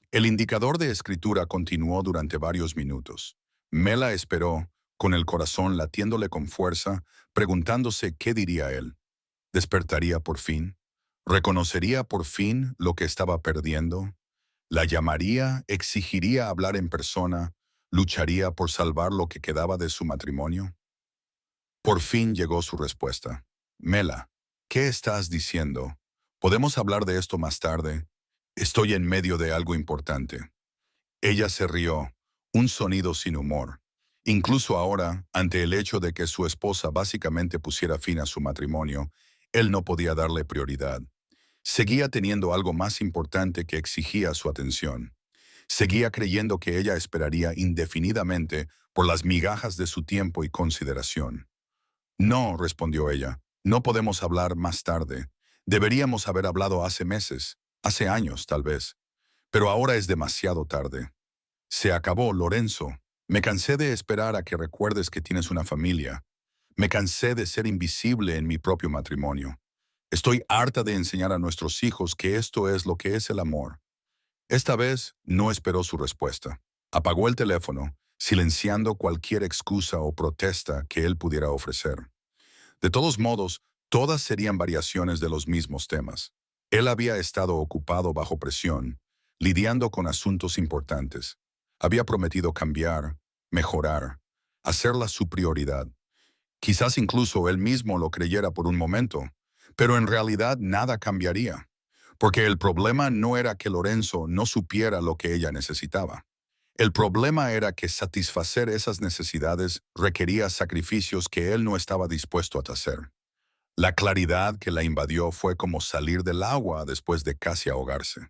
El indicador de escritura continuó durante varios minutos. Mela esperó, con el corazón latiéndole con fuerza, preguntándose qué diría él. ¿Despertaría por fin? ¿Reconocería por fin lo que estaba perdiendo? ¿La llamaría, exigiría hablar en persona, lucharía por salvar lo que quedaba de su matrimonio? Por fin llegó su respuesta. Mela, ¿qué estás diciendo? ¿Podemos hablar de esto más tarde? Estoy en medio de algo importante. Ella se rió, un sonido sin humor. Incluso ahora, ante el hecho de que su esposa básicamente pusiera fin a su matrimonio, él no podía darle prioridad. Seguía teniendo algo más importante que exigía su atención. Seguía creyendo que ella esperaría indefinidamente por las migajas de su tiempo y consideración. No, respondió ella, no podemos hablar más tarde. Deberíamos haber hablado hace meses, hace años tal vez. Pero ahora es demasiado tarde. Se acabó, Lorenzo. Me cansé de esperar a que recuerdes que tienes una familia. Me cansé de ser invisible en mi propio matrimonio. Estoy harta de enseñar a nuestros hijos que esto es lo que es el amor. Esta vez no esperó su respuesta. Apagó el teléfono, silenciando cualquier excusa o protesta que él pudiera ofrecer. De todos modos, todas serían variaciones de los mismos temas. Él había estado ocupado bajo presión, lidiando con asuntos importantes. Había prometido cambiar, mejorar, hacerla su prioridad. Quizás incluso él mismo lo creyera por un momento, pero en realidad nada cambiaría, porque el problema no era que Lorenzo no supiera lo que ella necesitaba. El problema era que satisfacer esas necesidades requería sacrificios que él no estaba dispuesto a hacer. La claridad que la invadió fue como salir del agua después de casi ahogarse.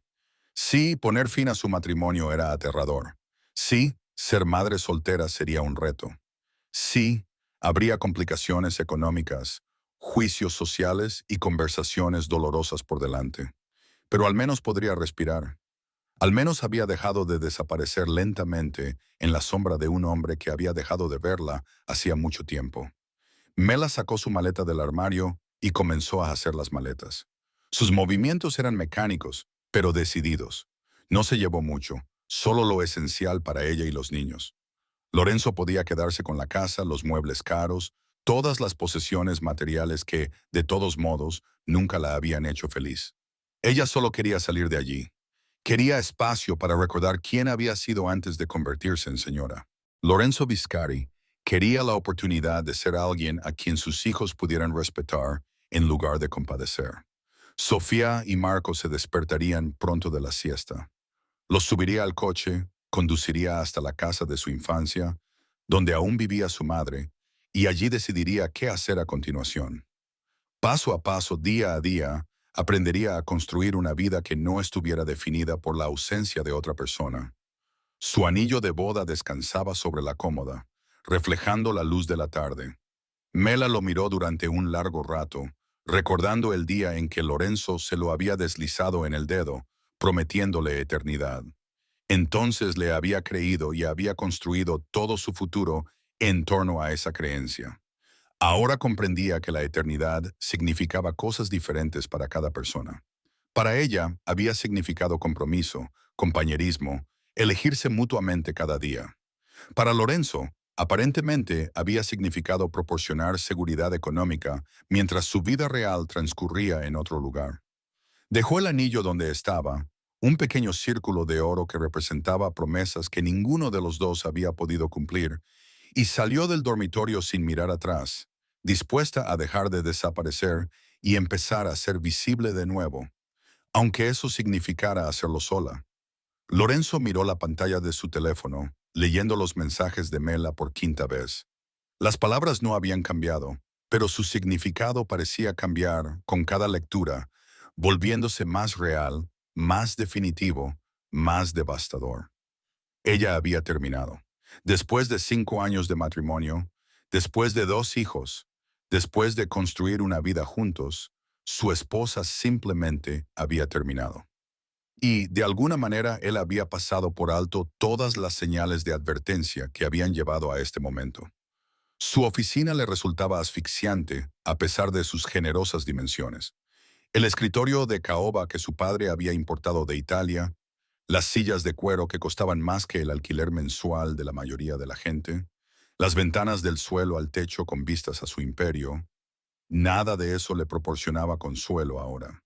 Sí, poner fin a su matrimonio era aterrador. Sí, ser madre soltera sería un reto. Sí, habría complicaciones económicas, juicios sociales y conversaciones dolorosas por delante. Pero al menos podría respirar. Al menos había dejado de desaparecer lentamente en la sombra de un hombre que había dejado de verla hacía mucho tiempo. Mela sacó su maleta del armario y comenzó a hacer las maletas. Sus movimientos eran mecánicos, pero decididos. No se llevó mucho, solo lo esencial para ella y los niños. Lorenzo podía quedarse con la casa, los muebles caros, todas las posesiones materiales que, de todos modos, nunca la habían hecho feliz. Ella solo quería salir de allí. Quería espacio para recordar quién había sido antes de convertirse en señora. Lorenzo Viscari quería la oportunidad de ser alguien a quien sus hijos pudieran respetar en lugar de compadecer. Sofía y Marco se despertarían pronto de la siesta. Los subiría al coche, conduciría hasta la casa de su infancia, donde aún vivía su madre, y allí decidiría qué hacer a continuación. Paso a paso, día a día, aprendería a construir una vida que no estuviera definida por la ausencia de otra persona. Su anillo de boda descansaba sobre la cómoda, reflejando la luz de la tarde. Mela lo miró durante un largo rato, recordando el día en que Lorenzo se lo había deslizado en el dedo, prometiéndole eternidad. Entonces le había creído y había construido todo su futuro en torno a esa creencia. Ahora comprendía que la eternidad significaba cosas diferentes para cada persona. Para ella había significado compromiso, compañerismo, elegirse mutuamente cada día. Para Lorenzo, aparentemente había significado proporcionar seguridad económica mientras su vida real transcurría en otro lugar. Dejó el anillo donde estaba, un pequeño círculo de oro que representaba promesas que ninguno de los dos había podido cumplir, y salió del dormitorio sin mirar atrás, dispuesta a dejar de desaparecer y empezar a ser visible de nuevo, aunque eso significara hacerlo sola. Lorenzo miró la pantalla de su teléfono, leyendo los mensajes de Mela por quinta vez. Las palabras no habían cambiado, pero su significado parecía cambiar con cada lectura, volviéndose más real, más definitivo, más devastador. Ella había terminado. Después de 5 años de matrimonio, después de 2 hijos, después de construir una vida juntos, su esposa simplemente había terminado. Y, de alguna manera, él había pasado por alto todas las señales de advertencia que habían llevado a este momento. Su oficina le resultaba asfixiante a pesar de sus generosas dimensiones. El escritorio de caoba que su padre había importado de Italia, las sillas de cuero que costaban más que el alquiler mensual de la mayoría de la gente, las ventanas del suelo al techo con vistas a su imperio, nada de eso le proporcionaba consuelo ahora.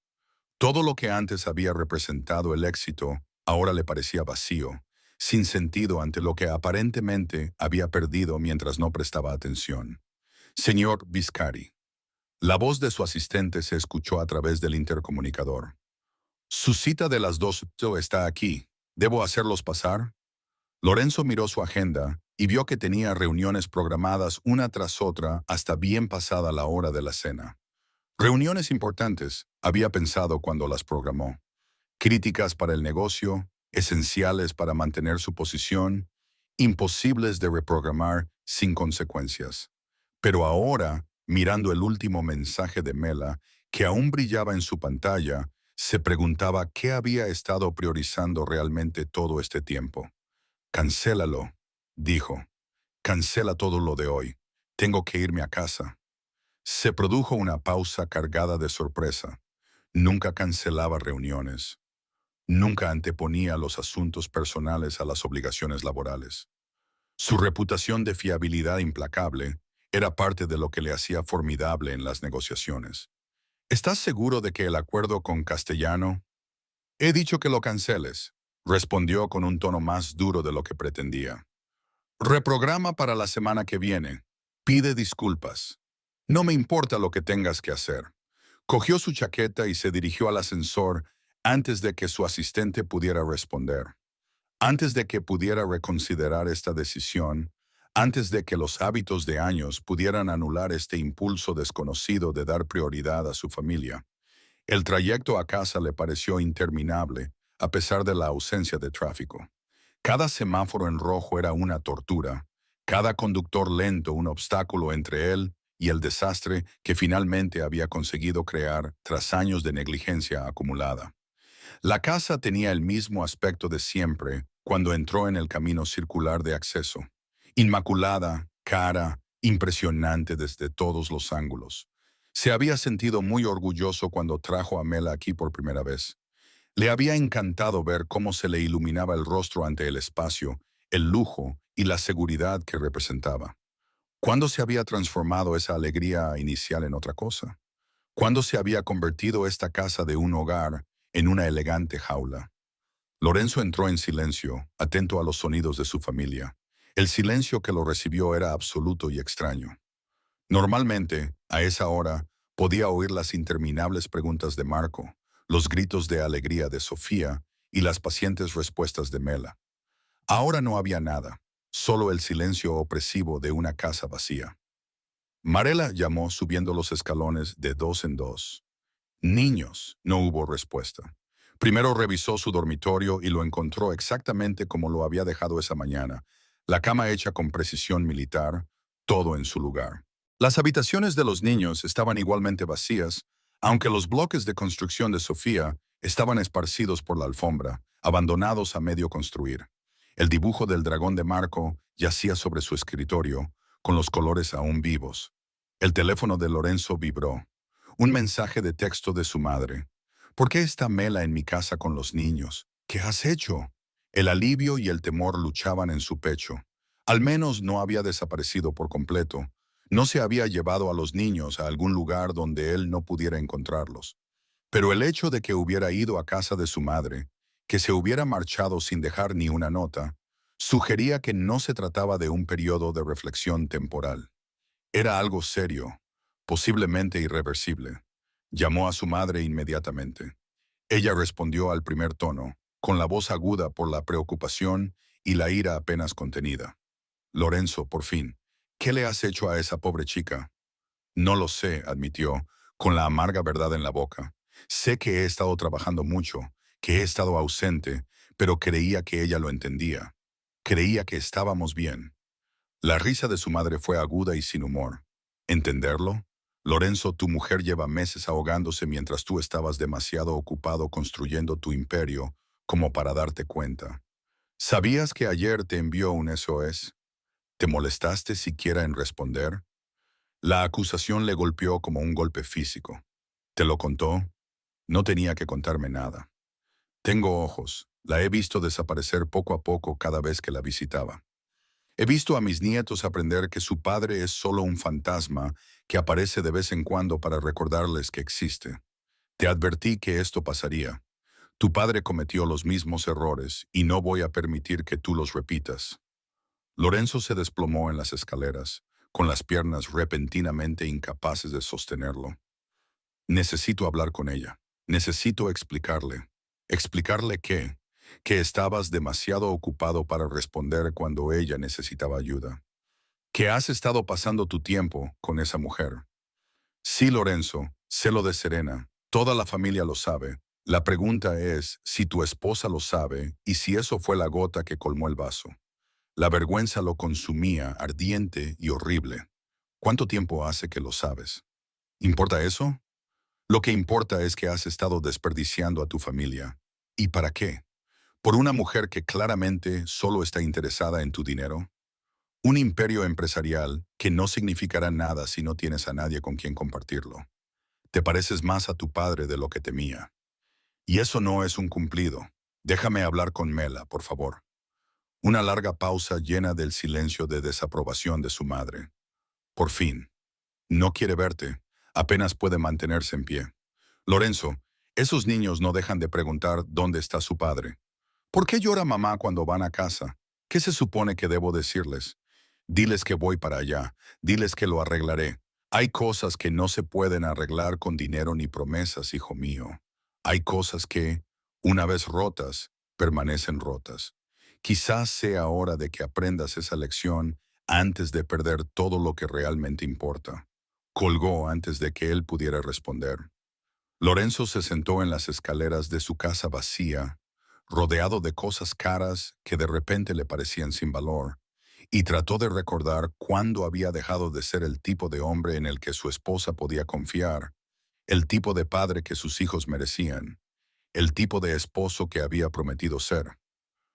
Todo lo que antes había representado el éxito ahora le parecía vacío, sin sentido ante lo que aparentemente había perdido mientras no prestaba atención. Señor Viscari. La voz de su asistente se escuchó a través del intercomunicador. Su cita de las 2 está aquí. ¿Debo hacerlos pasar? Lorenzo miró su agenda y vio que tenía reuniones programadas una tras otra hasta bien pasada la hora de la cena. Reuniones importantes, había pensado cuando las programó. Críticas para el negocio, esenciales para mantener su posición, imposibles de reprogramar sin consecuencias. Pero ahora, mirando el último mensaje de Mela, que aún brillaba en su pantalla, se preguntaba qué había estado priorizando realmente todo este tiempo. Cancélalo, dijo. Cancela todo lo de hoy. Tengo que irme a casa. Se produjo una pausa cargada de sorpresa. Nunca cancelaba reuniones. Nunca anteponía los asuntos personales a las obligaciones laborales. Su reputación de fiabilidad implacable era parte de lo que le hacía formidable en las negociaciones. ¿Estás seguro de que el acuerdo con Castellano? He dicho que lo canceles, respondió con un tono más duro de lo que pretendía. Reprograma para la semana que viene. Pide disculpas. No me importa lo que tengas que hacer. Cogió su chaqueta y se dirigió al ascensor antes de que su asistente pudiera responder. Antes de que pudiera reconsiderar esta decisión, antes de que los hábitos de años pudieran anular este impulso desconocido de dar prioridad a su familia. El trayecto a casa le pareció interminable, a pesar de la ausencia de tráfico. Cada semáforo en rojo era una tortura, cada conductor lento un obstáculo entre él y el desastre que finalmente había conseguido crear tras años de negligencia acumulada. La casa tenía el mismo aspecto de siempre cuando entró en el camino circular de acceso. Inmaculada, cara, impresionante desde todos los ángulos. Se había sentido muy orgulloso cuando trajo a Mela aquí por primera vez. Le había encantado ver cómo se le iluminaba el rostro ante el espacio, el lujo y la seguridad que representaba. ¿Cuándo se había transformado esa alegría inicial en otra cosa? ¿Cuándo se había convertido esta casa de un hogar en una elegante jaula? Lorenzo entró en silencio, atento a los sonidos de su familia. El silencio que lo recibió era absoluto y extraño. Normalmente, a esa hora, podía oír las interminables preguntas de Marco, los gritos de alegría de Sofía y las pacientes respuestas de Mela. Ahora no había nada, solo el silencio opresivo de una casa vacía. Marela llamó subiendo los escalones de dos en dos. Niños, no hubo respuesta. Primero revisó su dormitorio y lo encontró exactamente como lo había dejado esa mañana, la cama hecha con precisión militar, todo en su lugar. Las habitaciones de los niños estaban igualmente vacías, aunque los bloques de construcción de Sofía estaban esparcidos por la alfombra, abandonados a medio construir. El dibujo del dragón de Marco yacía sobre su escritorio, con los colores aún vivos. El teléfono de Lorenzo vibró. Un mensaje de texto de su madre. ¿Por qué está Mela en mi casa con los niños? ¿Qué has hecho? El alivio y el temor luchaban en su pecho. Al menos no había desaparecido por completo. No se había llevado a los niños a algún lugar donde él no pudiera encontrarlos. Pero el hecho de que hubiera ido a casa de su madre, que se hubiera marchado sin dejar ni una nota, sugería que no se trataba de un periodo de reflexión temporal. Era algo serio, posiblemente irreversible. Llamó a su madre inmediatamente. Ella respondió al primer tono, con la voz aguda por la preocupación y la ira apenas contenida. Lorenzo, por fin, ¿qué le has hecho a esa pobre chica? No lo sé, admitió, con la amarga verdad en la boca. Sé que he estado trabajando mucho, que he estado ausente, pero creía que ella lo entendía. Creía que estábamos bien. La risa de su madre fue aguda y sin humor. ¿Entenderlo? Lorenzo, tu mujer lleva meses ahogándose mientras tú estabas demasiado ocupado construyendo tu imperio como para darte cuenta. ¿Sabías que ayer te envió un SOS? ¿Te molestaste siquiera en responder? La acusación le golpeó como un golpe físico. ¿Te lo contó? No tenía que contarme nada. Tengo ojos. La he visto desaparecer poco a poco cada vez que la visitaba. He visto a mis nietos aprender que su padre es solo un fantasma que aparece de vez en cuando para recordarles que existe. Te advertí que esto pasaría. Tu padre cometió los mismos errores y no voy a permitir que tú los repitas. Lorenzo se desplomó en las escaleras, con las piernas repentinamente incapaces de sostenerlo. Necesito hablar con ella. Necesito explicarle. ¿Explicarle qué? Que estabas demasiado ocupado para responder cuando ella necesitaba ayuda. Que has estado pasando tu tiempo con esa mujer. Sí, Lorenzo, sé lo de Serena. Toda la familia lo sabe. La pregunta es si tu esposa lo sabe y si eso fue la gota que colmó el vaso. La vergüenza lo consumía, ardiente y horrible. ¿Cuánto tiempo hace que lo sabes? ¿Importa eso? Lo que importa es que has estado desperdiciando a tu familia. ¿Y para qué? ¿Por una mujer que claramente solo está interesada en tu dinero? Un imperio empresarial que no significará nada si no tienes a nadie con quien compartirlo. Te pareces más a tu padre de lo que temía. Y eso no es un cumplido. Déjame hablar con Mela, por favor. Una larga pausa llena del silencio de desaprobación de su madre. Por fin. No quiere verte. Apenas puede mantenerse en pie. Lorenzo, esos niños no dejan de preguntar dónde está su padre. ¿Por qué llora mamá cuando van a casa? ¿Qué se supone que debo decirles? Diles que voy para allá. Diles que lo arreglaré. Hay cosas que no se pueden arreglar con dinero ni promesas, hijo mío. Hay cosas que, una vez rotas, permanecen rotas. Quizás sea hora de que aprendas esa lección antes de perder todo lo que realmente importa. Colgó antes de que él pudiera responder. Lorenzo se sentó en las escaleras de su casa vacía, rodeado de cosas caras que de repente le parecían sin valor, y trató de recordar cuándo había dejado de ser el tipo de hombre en el que su esposa podía confiar, el tipo de padre que sus hijos merecían, el tipo de esposo que había prometido ser.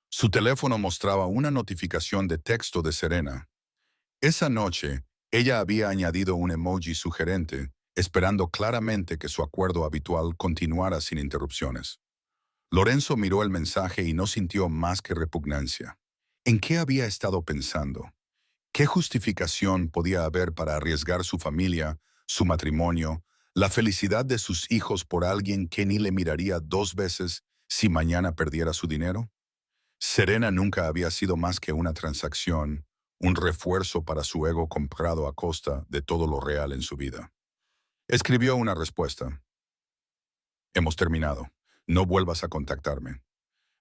Su teléfono mostraba una notificación de texto de Serena. Esa noche, ella había añadido un emoji sugerente, esperando claramente que su acuerdo habitual continuara sin interrupciones. Lorenzo miró el mensaje y no sintió más que repugnancia. ¿En qué había estado pensando? ¿Qué justificación podía haber para arriesgar su familia, su matrimonio, la felicidad de sus hijos por alguien que ni le miraría dos veces si mañana perdiera su dinero? Serena nunca había sido más que una transacción, un refuerzo para su ego comprado a costa de todo lo real en su vida. Escribió una respuesta. Hemos terminado. No vuelvas a contactarme.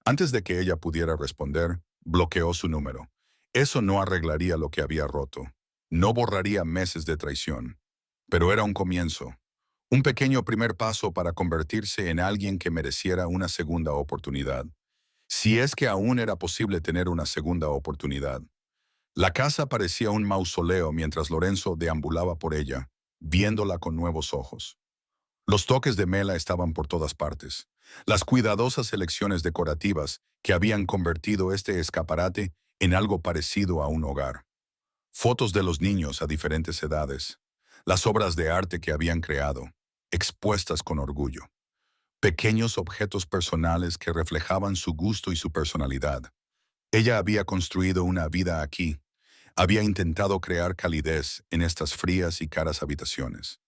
Antes de que ella pudiera responder, Bloqueó su número. Eso no arreglaría lo que había roto. No borraría meses de traición. Pero era un comienzo. Un pequeño primer paso para convertirse en alguien que mereciera una segunda oportunidad. Si es que aún era posible tener una segunda oportunidad. La casa parecía un mausoleo mientras Lorenzo deambulaba por ella, viéndola con nuevos ojos. Los toques de Mela estaban por todas partes. Las cuidadosas selecciones decorativas que habían convertido este escaparate en algo parecido a un hogar. Fotos de los niños a diferentes edades. Las obras de arte que habían creado, expuestas con orgullo. Pequeños objetos personales que reflejaban su gusto y su personalidad. Ella había construido una vida aquí. Había intentado crear calidez en estas frías y caras habitaciones.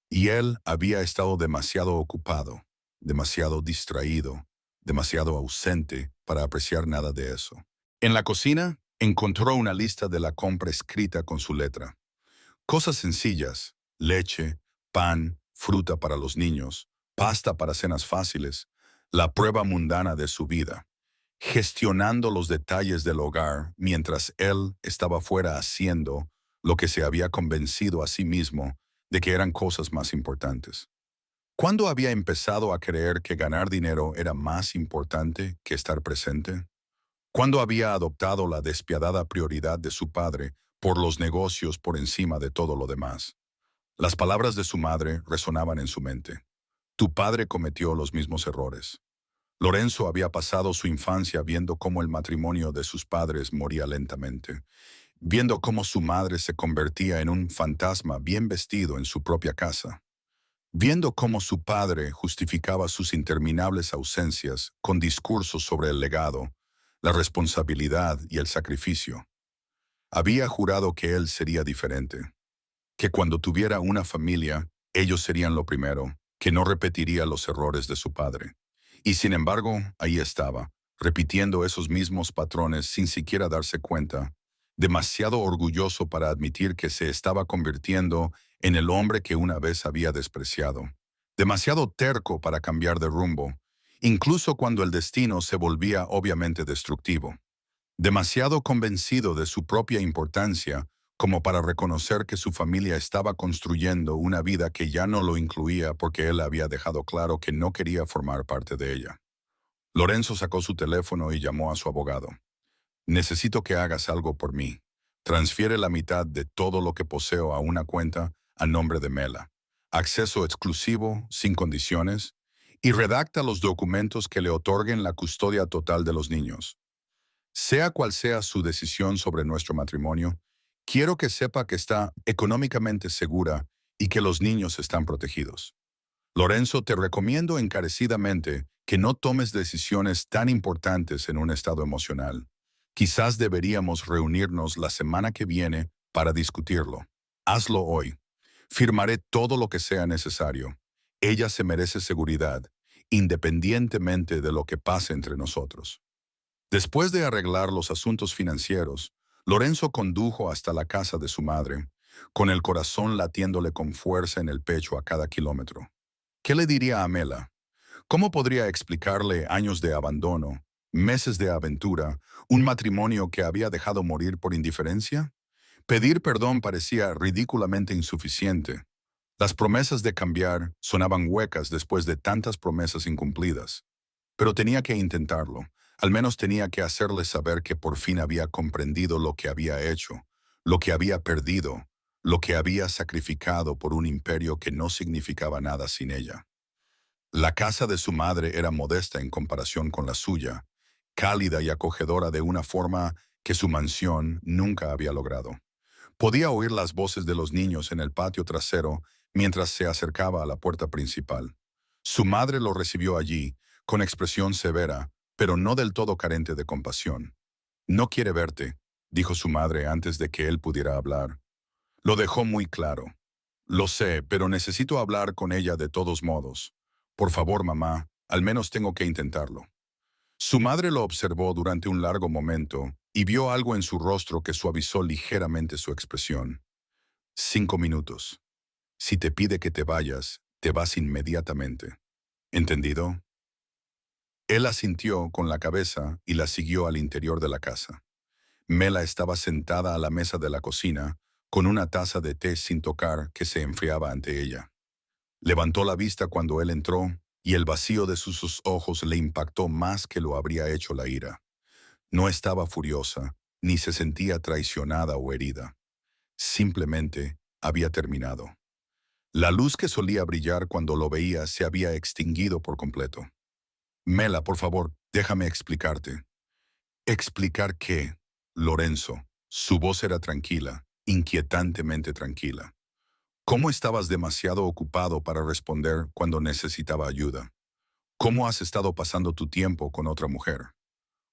Y él había estado demasiado ocupado, demasiado distraído, demasiado ausente para apreciar nada de eso. En la cocina, encontró una lista de la compra escrita con su letra. Cosas sencillas: leche, pan, fruta para los niños, pasta para cenas fáciles, la prueba mundana de su vida, gestionando los detalles del hogar mientras él estaba fuera haciendo lo que se había convencido a sí mismo de que eran cosas más importantes. ¿Cuándo había empezado a creer que ganar dinero era más importante que estar presente? ¿Cuándo había adoptado la despiadada prioridad de su padre por los negocios por encima de todo lo demás? Las palabras de su madre resonaban en su mente. Tu padre cometió los mismos errores. Lorenzo había pasado su infancia viendo cómo el matrimonio de sus padres moría lentamente, viendo cómo su madre se convertía en un fantasma bien vestido en su propia casa, viendo cómo su padre justificaba sus interminables ausencias con discursos sobre el legado, la responsabilidad y el sacrificio. Había jurado que él sería diferente, que cuando tuviera una familia, ellos serían lo primero, que no repetiría los errores de su padre. Y sin embargo, ahí estaba, repitiendo esos mismos patrones sin siquiera darse cuenta, demasiado orgulloso para admitir que se estaba convirtiendo en el hombre que una vez había despreciado, demasiado terco para cambiar de rumbo, incluso cuando el destino se volvía obviamente destructivo, demasiado convencido de su propia importancia como para reconocer que su familia estaba construyendo una vida que ya no lo incluía porque él había dejado claro que no quería formar parte de ella. Lorenzo sacó su teléfono y llamó a su abogado. Necesito que hagas algo por mí. Transfiere la mitad de todo lo que poseo a una cuenta a nombre de Mela. Acceso exclusivo, sin condiciones, y redacta los documentos que le otorguen la custodia total de los niños. Sea cual sea su decisión sobre nuestro matrimonio, quiero que sepa que está económicamente segura y que los niños están protegidos. Lorenzo, te recomiendo encarecidamente que no tomes decisiones tan importantes en un estado emocional. Quizás deberíamos reunirnos la semana que viene para discutirlo. Hazlo hoy. Firmaré todo lo que sea necesario. Ella se merece seguridad, independientemente de lo que pase entre nosotros. Después de arreglar los asuntos financieros, Lorenzo condujo hasta la casa de su madre, con el corazón latiéndole con fuerza en el pecho a cada kilómetro. ¿Qué le diría a Mela? ¿Cómo podría explicarle años de abandono, meses de aventura, un matrimonio que había dejado morir por indiferencia? Pedir perdón parecía ridículamente insuficiente. Las promesas de cambiar sonaban huecas después de tantas promesas incumplidas. Pero tenía que intentarlo. Al menos tenía que hacerle saber que por fin había comprendido lo que había hecho, lo que había perdido, lo que había sacrificado por un imperio que no significaba nada sin ella. La casa de su madre era modesta en comparación con la suya, cálida y acogedora de una forma que su mansión nunca había logrado. Podía oír las voces de los niños en el patio trasero mientras se acercaba a la puerta principal. Su madre lo recibió allí, con expresión severa, pero no del todo carente de compasión. No quiere verte, dijo su madre antes de que él pudiera hablar. Lo dejó muy claro. Lo sé, pero necesito hablar con ella de todos modos. Por favor, mamá, al menos tengo que intentarlo. Su madre lo observó durante un largo momento y vio algo en su rostro que suavizó ligeramente su expresión. 5 minutos. Si te pide que te vayas, te vas inmediatamente. ¿Entendido? Él asintió con la cabeza y la siguió al interior de la casa. Mela estaba sentada a la mesa de la cocina, con una taza de té sin tocar que se enfriaba ante ella. Levantó la vista cuando él entró, y el vacío de sus ojos le impactó más que lo habría hecho la ira. No estaba furiosa, ni se sentía traicionada o herida. Simplemente había terminado. La luz que solía brillar cuando lo veía se había extinguido por completo. Mela, por favor, déjame explicarte. ¿Explicar qué? Lorenzo. Su voz era tranquila, inquietantemente tranquila. ¿Cómo estabas demasiado ocupado para responder cuando necesitaba ayuda? ¿Cómo has estado pasando tu tiempo con otra mujer?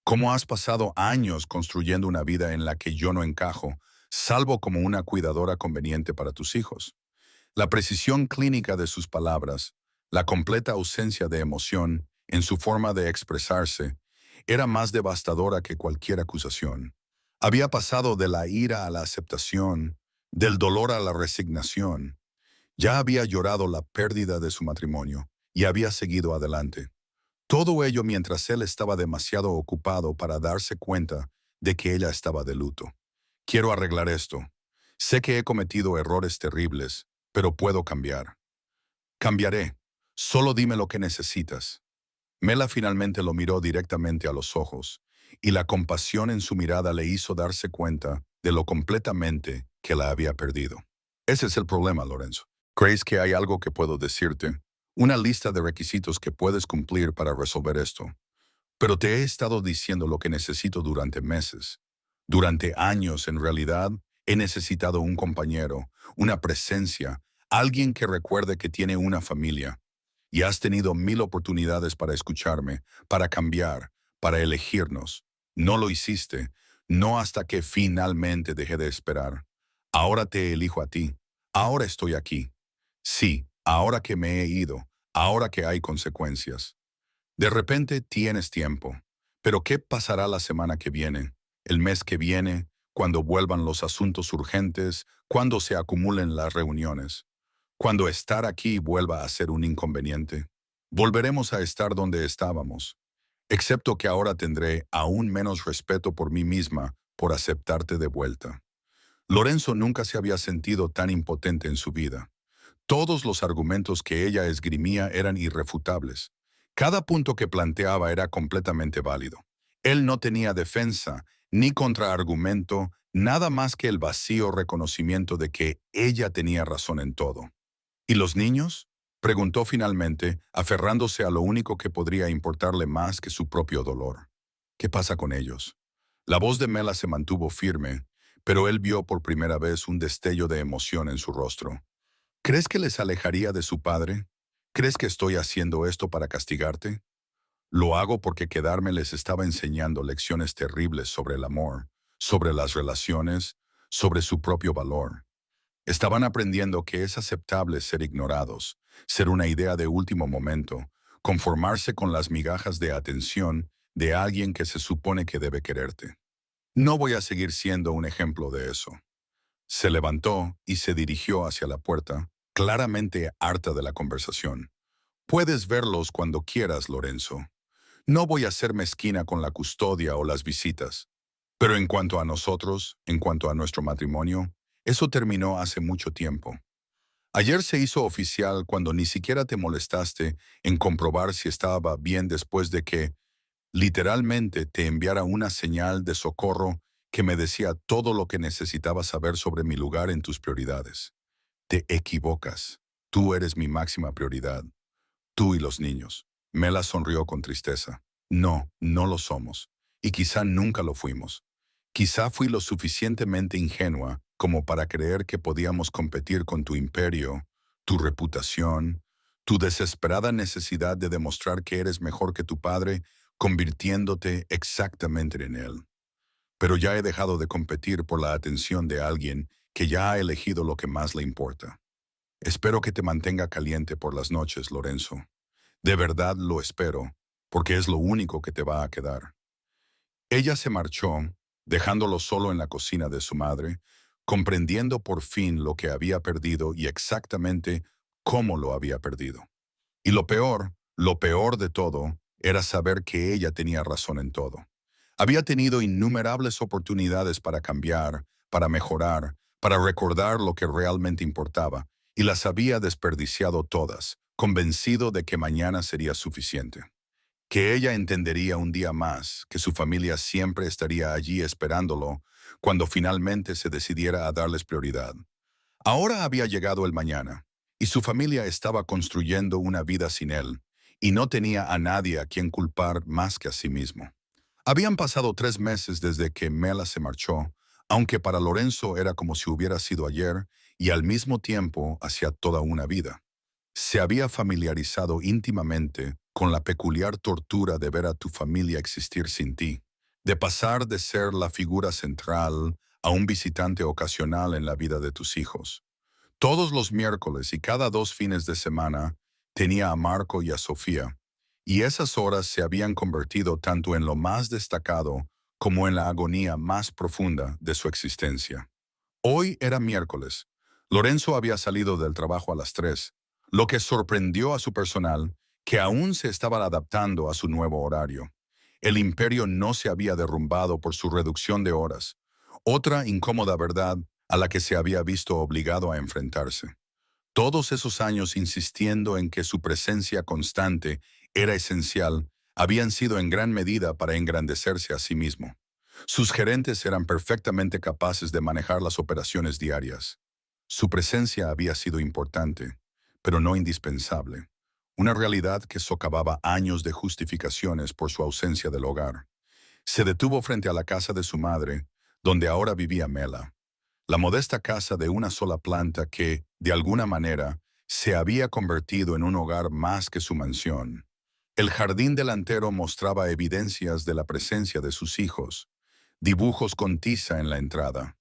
¿Cómo has pasado años construyendo una vida en la que yo no encajo, salvo como una cuidadora conveniente para tus hijos? La precisión clínica de sus palabras, la completa ausencia de emoción en su forma de expresarse, era más devastadora que cualquier acusación. Había pasado de la ira a la aceptación, del dolor a la resignación. Ya había llorado la pérdida de su matrimonio y había seguido adelante. Todo ello mientras él estaba demasiado ocupado para darse cuenta de que ella estaba de luto. Quiero arreglar esto. Sé que he cometido errores terribles, pero puedo cambiar. Cambiaré. Solo dime lo que necesitas. Mela finalmente lo miró directamente a los ojos, y la compasión en su mirada le hizo darse cuenta de lo completamente que la había perdido. Ese es el problema, Lorenzo. ¿Crees que hay algo que puedo decirte? Una lista de requisitos que puedes cumplir para resolver esto. Pero te he estado diciendo lo que necesito durante meses. Durante años, en realidad, he necesitado un compañero, una presencia, alguien que recuerde que tiene una familia. Y has tenido 1000 oportunidades para escucharme, para cambiar, para elegirnos. No lo hiciste, no hasta que finalmente dejé de esperar. Ahora te elijo a ti. Ahora estoy aquí. Sí, ahora que me he ido, ahora que hay consecuencias. De repente tienes tiempo. Pero ¿qué pasará la semana que viene? El mes que viene, cuando vuelvan los asuntos urgentes, cuando se acumulen las reuniones, cuando estar aquí vuelva a ser un inconveniente. Volveremos a estar donde estábamos, excepto que ahora tendré aún menos respeto por mí misma por aceptarte de vuelta. Lorenzo nunca se había sentido tan impotente en su vida. Todos los argumentos que ella esgrimía eran irrefutables. Cada punto que planteaba era completamente válido. Él no tenía defensa ni contraargumento, nada más que el vacío reconocimiento de que ella tenía razón en todo. ¿Y los niños? Preguntó finalmente, aferrándose a lo único que podría importarle más que su propio dolor. ¿Qué pasa con ellos? La voz de Mela se mantuvo firme, pero él vio por primera vez un destello de emoción en su rostro. ¿Crees que les alejaría de su padre? ¿Crees que estoy haciendo esto para castigarte? Lo hago porque quedarme les estaba enseñando lecciones terribles sobre el amor, sobre las relaciones, sobre su propio valor. Estaban aprendiendo que es aceptable ser ignorados, ser una idea de último momento, conformarse con las migajas de atención de alguien que se supone que debe quererte. No voy a seguir siendo un ejemplo de eso. Se levantó y se dirigió hacia la puerta, claramente harta de la conversación. Puedes verlos cuando quieras, Lorenzo. No voy a ser mezquina con la custodia o las visitas. Pero en cuanto a nosotros, en cuanto a nuestro matrimonio, eso terminó hace mucho tiempo. Ayer se hizo oficial cuando ni siquiera te molestaste en comprobar si estaba bien después de que, literalmente, te enviara una señal de socorro que me decía todo lo que necesitaba saber sobre mi lugar en tus prioridades. Te equivocas. Tú eres mi máxima prioridad. Tú y los niños. Mela sonrió con tristeza. No, no lo somos. Y quizá nunca lo fuimos. Quizá fui lo suficientemente ingenua como para creer que podíamos competir con tu imperio, tu reputación, tu desesperada necesidad de demostrar que eres mejor que tu padre, convirtiéndote exactamente en él. Pero ya he dejado de competir por la atención de alguien que ya ha elegido lo que más le importa. Espero que te mantenga caliente por las noches, Lorenzo. De verdad lo espero, porque es lo único que te va a quedar. Ella se marchó, dejándolo solo en la cocina de su madre, comprendiendo por fin lo que había perdido y exactamente cómo lo había perdido. Y lo peor de todo, era saber que ella tenía razón en todo. Había tenido innumerables oportunidades para cambiar, para mejorar, para recordar lo que realmente importaba, y las había desperdiciado todas, convencido de que mañana sería suficiente. Que ella entendería un día más, que su familia siempre estaría allí esperándolo cuando finalmente se decidiera a darles prioridad. Ahora había llegado el mañana, y su familia estaba construyendo una vida sin él, y no tenía a nadie a quien culpar más que a sí mismo. Habían pasado 3 meses desde que Mela se marchó, aunque para Lorenzo era como si hubiera sido ayer, y al mismo tiempo hacía toda una vida. Se había familiarizado íntimamente con la peculiar tortura de ver a tu familia existir sin ti, de pasar de ser la figura central a un visitante ocasional en la vida de tus hijos. Todos los miércoles y cada 2 fines de semana tenía a Marco y a Sofía, y esas horas se habían convertido tanto en lo más destacado como en la agonía más profunda de su existencia. Hoy era miércoles. Lorenzo había salido del trabajo a las 3, lo que sorprendió a su personal, que aún se estaba adaptando a su nuevo horario. El imperio no se había derrumbado por su reducción de horas, otra incómoda verdad a la que se había visto obligado a enfrentarse. Todos esos años insistiendo en que su presencia constante era esencial, habían sido en gran medida para engrandecerse a sí mismo. Sus gerentes eran perfectamente capaces de manejar las operaciones diarias. Su presencia había sido importante, pero no indispensable. Una realidad que socavaba años de justificaciones por su ausencia del hogar. Se detuvo frente a la casa de su madre, donde ahora vivía Mela. La modesta casa de una sola planta que, de alguna manera, se había convertido en un hogar más que su mansión. El jardín delantero mostraba evidencias de la presencia de sus hijos, dibujos con tiza en la entrada,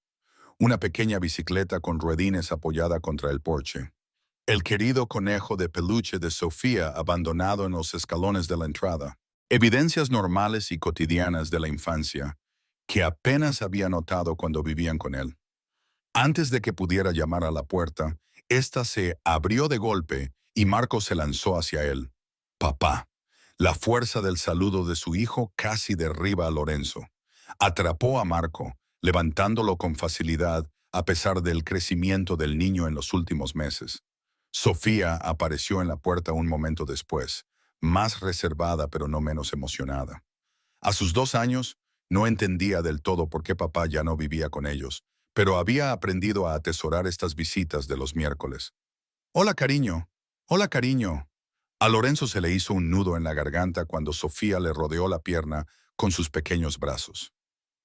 una pequeña bicicleta con ruedines apoyada contra el porche, el querido conejo de peluche de Sofía abandonado en los escalones de la entrada, evidencias normales y cotidianas de la infancia que apenas había notado cuando vivían con él. Antes de que pudiera llamar a la puerta, ésta se abrió de golpe y Marco se lanzó hacia él. Papá. La fuerza del saludo de su hijo casi derriba a Lorenzo. Atrapó a Marco, levantándolo con facilidad a pesar del crecimiento del niño en los últimos meses. Sofía apareció en la puerta un momento después, más reservada pero no menos emocionada. A sus 2 años, no entendía del todo por qué papá ya no vivía con ellos, pero había aprendido a atesorar estas visitas de los miércoles. Hola, cariño. Hola, cariño. A Lorenzo se le hizo un nudo en la garganta cuando Sofía le rodeó la pierna con sus pequeños brazos.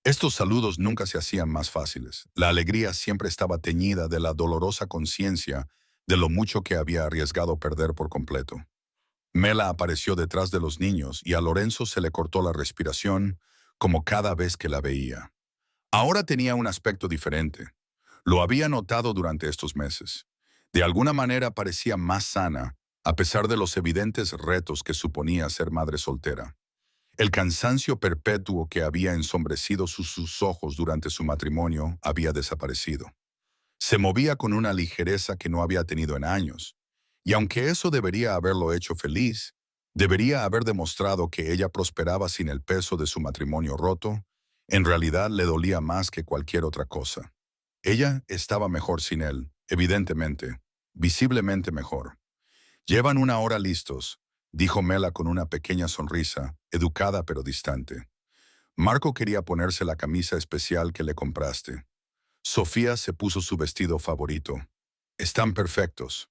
Estos saludos nunca se hacían más fáciles. La alegría siempre estaba teñida de la dolorosa conciencia de lo mucho que había arriesgado perder por completo. Mela apareció detrás de los niños y a Lorenzo se le cortó la respiración como cada vez que la veía. Ahora tenía un aspecto diferente. Lo había notado durante estos meses. De alguna manera parecía más sana, a pesar de los evidentes retos que suponía ser madre soltera. El cansancio perpetuo que había ensombrecido sus ojos durante su matrimonio había desaparecido. Se movía con una ligereza que no había tenido en años. Y aunque eso debería haberlo hecho feliz, debería haber demostrado que ella prosperaba sin el peso de su matrimonio roto, en realidad le dolía más que cualquier otra cosa. Ella estaba mejor sin él, evidentemente, visiblemente mejor. Llevan 1 hora listos, dijo Mela con una pequeña sonrisa, educada pero distante. Marco quería ponerse la camisa especial que le compraste. Sofía se puso su vestido favorito. Están perfectos.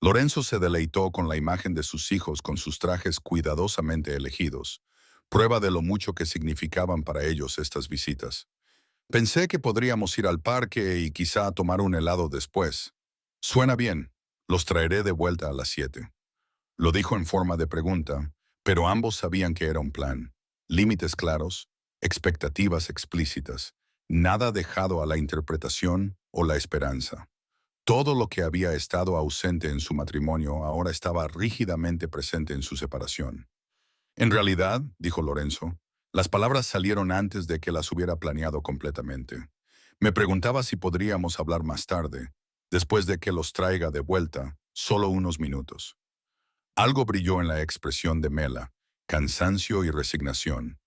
Lorenzo se deleitó con la imagen de sus hijos con sus trajes cuidadosamente elegidos, prueba de lo mucho que significaban para ellos estas visitas. Pensé que podríamos ir al parque y quizá tomar un helado después. Suena bien. Los traeré de vuelta a las 7. Lo dijo en forma de pregunta, pero ambos sabían que era un plan. Límites claros, expectativas explícitas, nada dejado a la interpretación o la esperanza. Todo lo que había estado ausente en su matrimonio ahora estaba rígidamente presente en su separación. En realidad, dijo Lorenzo, las palabras salieron antes de que las hubiera planeado completamente. Me preguntaba si podríamos hablar más tarde, después de que los traiga de vuelta, solo unos minutos. Algo brilló en la expresión de Mela, cansancio y resignación.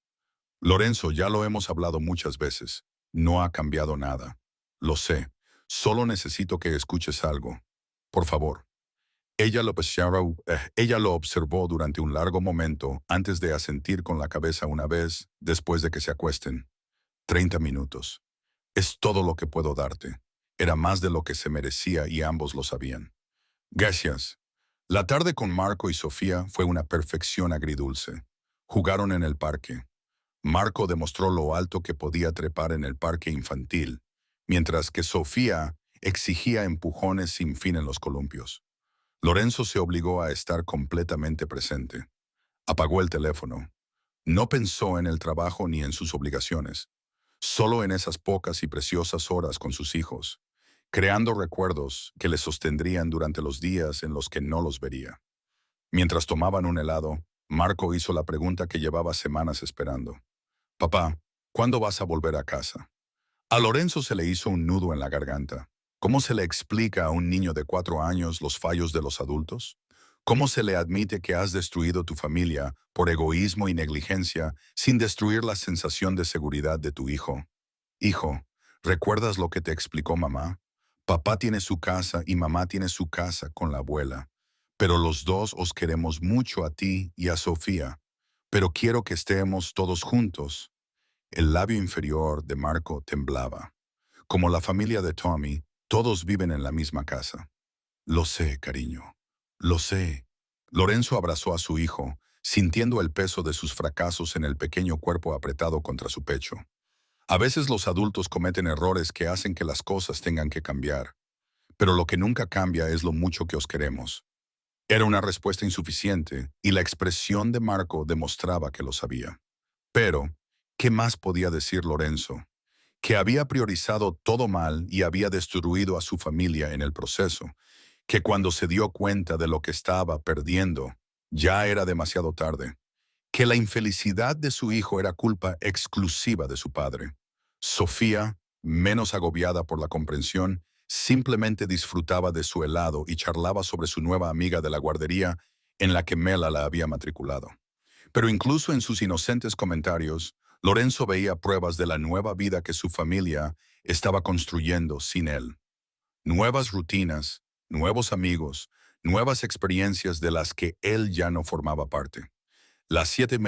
Lorenzo, ya lo hemos hablado muchas veces. No ha cambiado nada. Lo sé. Solo necesito que escuches algo. Por favor. Ella lo observó durante un largo momento antes de asentir con la cabeza una vez después de que se acuesten. 30 minutos. Es todo lo que puedo darte. Era más de lo que se merecía y ambos lo sabían. Gracias. La tarde con Marco y Sofía fue una perfección agridulce. Jugaron en el parque. Marco demostró lo alto que podía trepar en el parque infantil, mientras que Sofía exigía empujones sin fin en los columpios. Lorenzo se obligó a estar completamente presente. Apagó el teléfono. No pensó en el trabajo ni en sus obligaciones, solo en esas pocas y preciosas horas con sus hijos, creando recuerdos que les sostendrían durante los días en los que no los vería. Mientras tomaban un helado, Marco hizo la pregunta que llevaba semanas esperando. Papá, ¿cuándo vas a volver a casa? A Lorenzo se le hizo un nudo en la garganta. ¿Cómo se le explica a un niño de 4 años los fallos de los adultos? ¿Cómo se le admite que has destruido tu familia por egoísmo y negligencia sin destruir la sensación de seguridad de tu hijo? Hijo, ¿recuerdas lo que te explicó mamá? Papá tiene su casa y mamá tiene su casa con la abuela. Pero los dos os queremos mucho a ti y a Sofía. Pero quiero que estemos todos juntos. El labio inferior de Marco temblaba. Como la familia de Tommy, todos viven en la misma casa. Lo sé, cariño. Lo sé. Lorenzo abrazó a su hijo, sintiendo el peso de sus fracasos en el pequeño cuerpo apretado contra su pecho. A veces los adultos cometen errores que hacen que las cosas tengan que cambiar, pero lo que nunca cambia es lo mucho que os queremos. Era una respuesta insuficiente, y la expresión de Marco demostraba que lo sabía. Pero, ¿qué más podía decir Lorenzo? Que había priorizado todo mal y había destruido a su familia en el proceso, que cuando se dio cuenta de lo que estaba perdiendo, ya era demasiado tarde, que la infelicidad de su hijo era culpa exclusiva de su padre. Sofía, menos agobiada por la comprensión, simplemente disfrutaba de su helado y charlaba sobre su nueva amiga de la guardería en la que Mela la había matriculado. Pero incluso en sus inocentes comentarios, Lorenzo veía pruebas de la nueva vida que su familia estaba construyendo sin él. Nuevas rutinas, nuevos amigos, nuevas experiencias de las que él ya no formaba parte. Las 7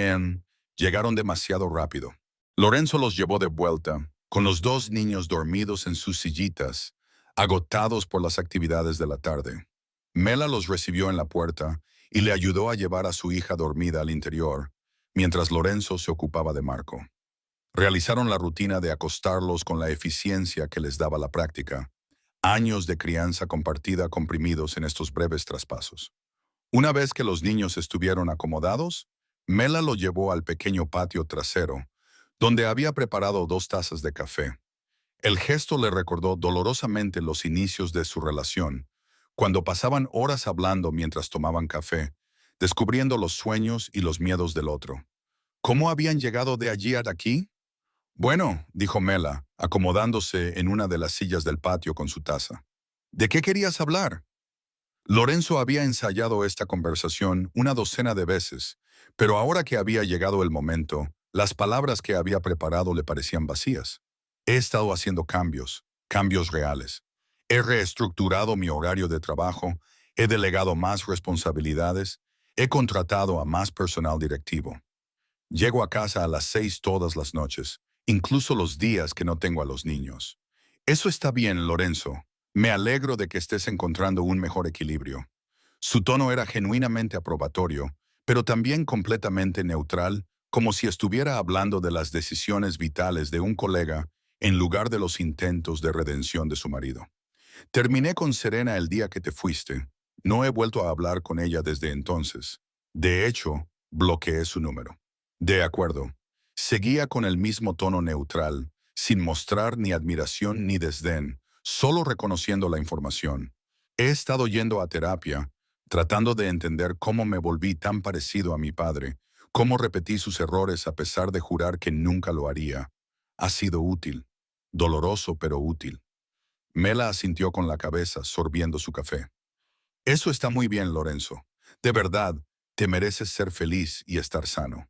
llegaron demasiado rápido. Lorenzo los llevó de vuelta, con los dos niños dormidos en sus sillitas, agotados por las actividades de la tarde. Mela los recibió en la puerta y le ayudó a llevar a su hija dormida al interior, mientras Lorenzo se ocupaba de Marco. Realizaron la rutina de acostarlos con la eficiencia que les daba la práctica. Años de crianza compartida comprimidos en estos breves traspasos. Una vez que los niños estuvieron acomodados, Mela lo llevó al pequeño patio trasero, donde había preparado 2 tazas de café. El gesto le recordó dolorosamente los inicios de su relación, cuando pasaban horas hablando mientras tomaban café, descubriendo los sueños y los miedos del otro. ¿Cómo habían llegado de allí a aquí? Bueno, dijo Mela, acomodándose en una de las sillas del patio con su taza. ¿De qué querías hablar? Lorenzo había ensayado esta conversación una docena de veces, pero ahora que había llegado el momento, las palabras que había preparado le parecían vacías. He estado haciendo cambios, cambios reales. He reestructurado mi horario de trabajo, he delegado más responsabilidades, he contratado a más personal directivo. Llego a casa a las 6 todas las noches, incluso los días que no tengo a los niños. Eso está bien, Lorenzo. Me alegro de que estés encontrando un mejor equilibrio. Su tono era genuinamente aprobatorio, pero también completamente neutral, como si estuviera hablando de las decisiones vitales de un colega en lugar de los intentos de redención de su marido. Terminé con Serena el día que te fuiste. No he vuelto a hablar con ella desde entonces. De hecho, bloqueé su número. De acuerdo. Seguía con el mismo tono neutral, sin mostrar ni admiración ni desdén, solo reconociendo la información. He estado yendo a terapia, tratando de entender cómo me volví tan parecido a mi padre, cómo repetí sus errores a pesar de jurar que nunca lo haría. Ha sido útil. Doloroso, pero útil. Mela asintió con la cabeza, sorbiendo su café. Eso está muy bien, Lorenzo. De verdad, Te mereces ser feliz y estar sano.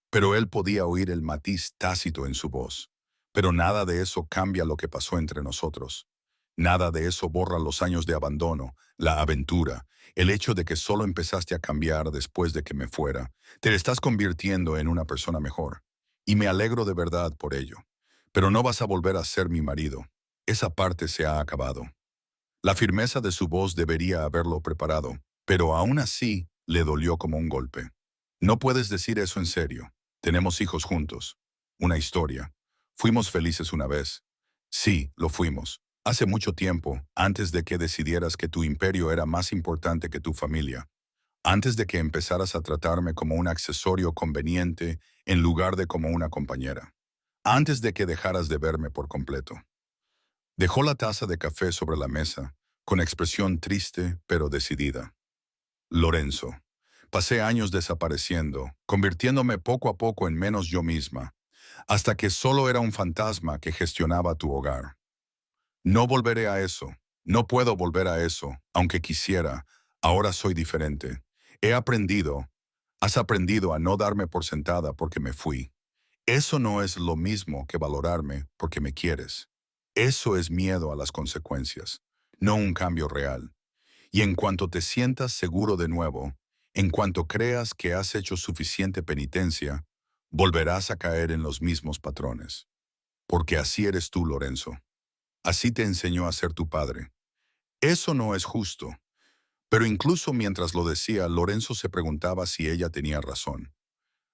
Pero él podía oír el matiz tácito en su voz. Pero nada de eso cambia lo que pasó entre nosotros. Nada de eso borra los años de abandono, la aventura, el hecho de que solo empezaste a cambiar después de que me fuera. Te estás convirtiendo en una persona mejor. Y me alegro de verdad por ello. Pero no vas a volver a ser mi marido. Esa parte se ha acabado. La firmeza de su voz debería haberlo preparado, pero aún así le dolió como un golpe. No puedes decir eso en serio. Tenemos hijos juntos. Una historia. Fuimos felices una vez. Sí, lo fuimos. Hace mucho tiempo, antes de que decidieras que tu imperio era más importante que tu familia. Antes de que empezaras a tratarme como un accesorio conveniente en lugar de como una compañera. Antes de que dejaras de verme por completo. Dejó la taza de café sobre la mesa, con expresión triste pero decidida. Lorenzo. Pasé años desapareciendo, convirtiéndome poco a poco en menos yo misma, hasta que solo era un fantasma que gestionaba tu hogar. No volveré a eso. No puedo volver a eso, aunque quisiera. Ahora soy diferente. He aprendido. Has aprendido a no darme por sentada porque me fui. Eso no es lo mismo que valorarme porque me quieres. Eso es miedo a las consecuencias, no un cambio real. Y en cuanto te sientas seguro de nuevo, en cuanto creas que has hecho suficiente penitencia, volverás a caer en los mismos patrones. Porque así eres tú, Lorenzo. Así te enseñó a ser tu padre. Eso no es justo. Pero incluso mientras lo decía, Lorenzo se preguntaba si ella tenía razón.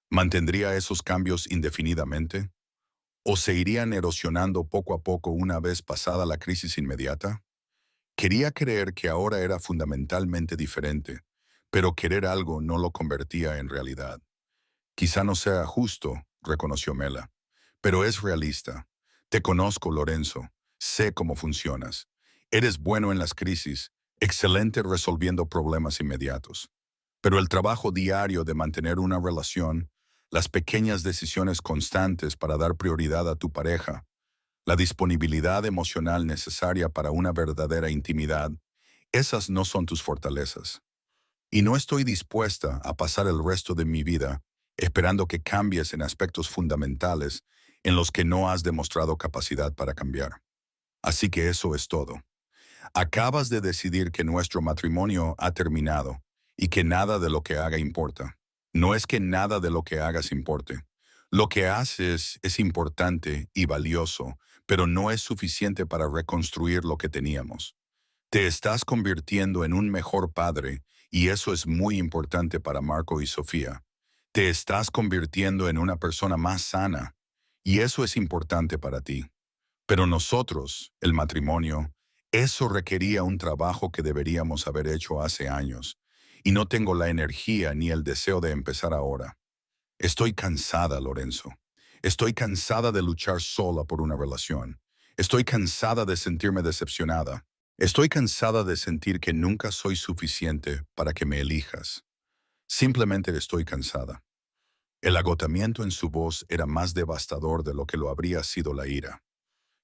¿Mantendría esos cambios indefinidamente? ¿O se irían erosionando poco a poco una vez pasada la crisis inmediata? Quería creer que ahora era fundamentalmente diferente, pero querer algo no lo convertía en realidad. Quizá no sea justo, reconoció Mela, pero es realista. Te conozco, Lorenzo. Sé cómo funcionas. Eres bueno en las crisis, excelente resolviendo problemas inmediatos. Pero el trabajo diario de mantener una relación, las pequeñas decisiones constantes para dar prioridad a tu pareja, la disponibilidad emocional necesaria para una verdadera intimidad, esas no son tus fortalezas. Y no estoy dispuesta a pasar el resto de mi vida esperando que cambies en aspectos fundamentales en los que no has demostrado capacidad para cambiar. Así que eso es todo. Acabas de decidir que nuestro matrimonio ha terminado y que nada de lo que haga importa. No es que nada de lo que hagas importe. Lo que haces es importante y valioso, pero no es suficiente para reconstruir lo que teníamos. Te estás convirtiendo en un mejor padre y eso es muy importante para Marco y Sofía. Te estás convirtiendo en una persona más sana y eso es importante para ti. Pero nosotros, el matrimonio, eso requería un trabajo que deberíamos haber hecho hace años, y no tengo la energía ni el deseo de empezar ahora. Estoy cansada, Lorenzo. Estoy cansada de luchar sola por una relación. Estoy cansada de sentirme decepcionada. Estoy cansada de sentir que nunca soy suficiente para que me elijas. Simplemente estoy cansada. El agotamiento en su voz era más devastador de lo que lo habría sido la ira.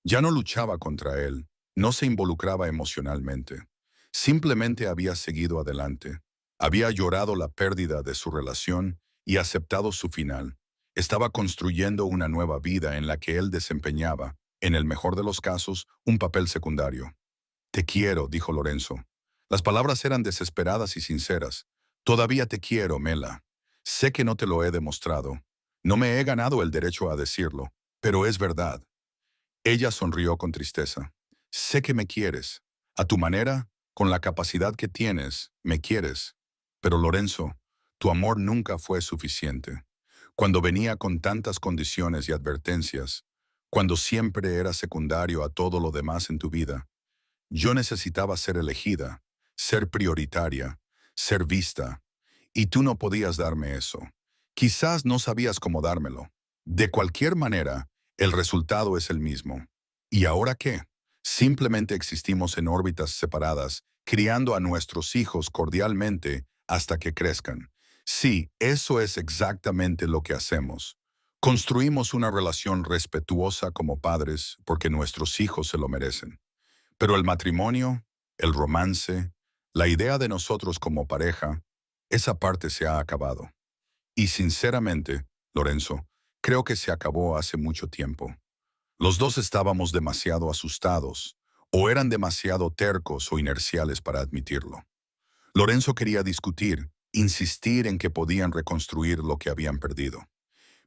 Ya no luchaba contra él, no se involucraba emocionalmente. Simplemente había seguido adelante. Había llorado la pérdida de su relación y aceptado su final. Estaba construyendo una nueva vida en la que él desempeñaba, en el mejor de los casos, un papel secundario. Te quiero, dijo Lorenzo. Las palabras eran desesperadas y sinceras. Todavía te quiero, Mela. Sé que no te lo he demostrado. No me he ganado el derecho a decirlo, pero es verdad. Ella sonrió con tristeza. Sé que me quieres. A tu manera, con la capacidad que tienes, me quieres. Pero Lorenzo, tu amor nunca fue suficiente. Cuando venía con tantas condiciones y advertencias, cuando siempre era secundario a todo lo demás en tu vida, yo necesitaba ser elegida, ser prioritaria, ser vista, y tú no podías darme eso. Quizás no sabías cómo dármelo. De cualquier manera, el resultado es el mismo. ¿Y ahora qué? Simplemente existimos en órbitas separadas, criando a nuestros hijos cordialmente hasta que crezcan. Sí, eso es exactamente lo que hacemos. Construimos una relación respetuosa como padres porque nuestros hijos se lo merecen. Pero el matrimonio, el romance, la idea de nosotros como pareja, Esa parte se ha acabado. Y sinceramente, Lorenzo, creo que se acabó hace mucho tiempo. Los dos estábamos demasiado asustados, o eran demasiado tercos o inerciales para admitirlo. Lorenzo quería discutir, insistir en que podían reconstruir lo que habían perdido.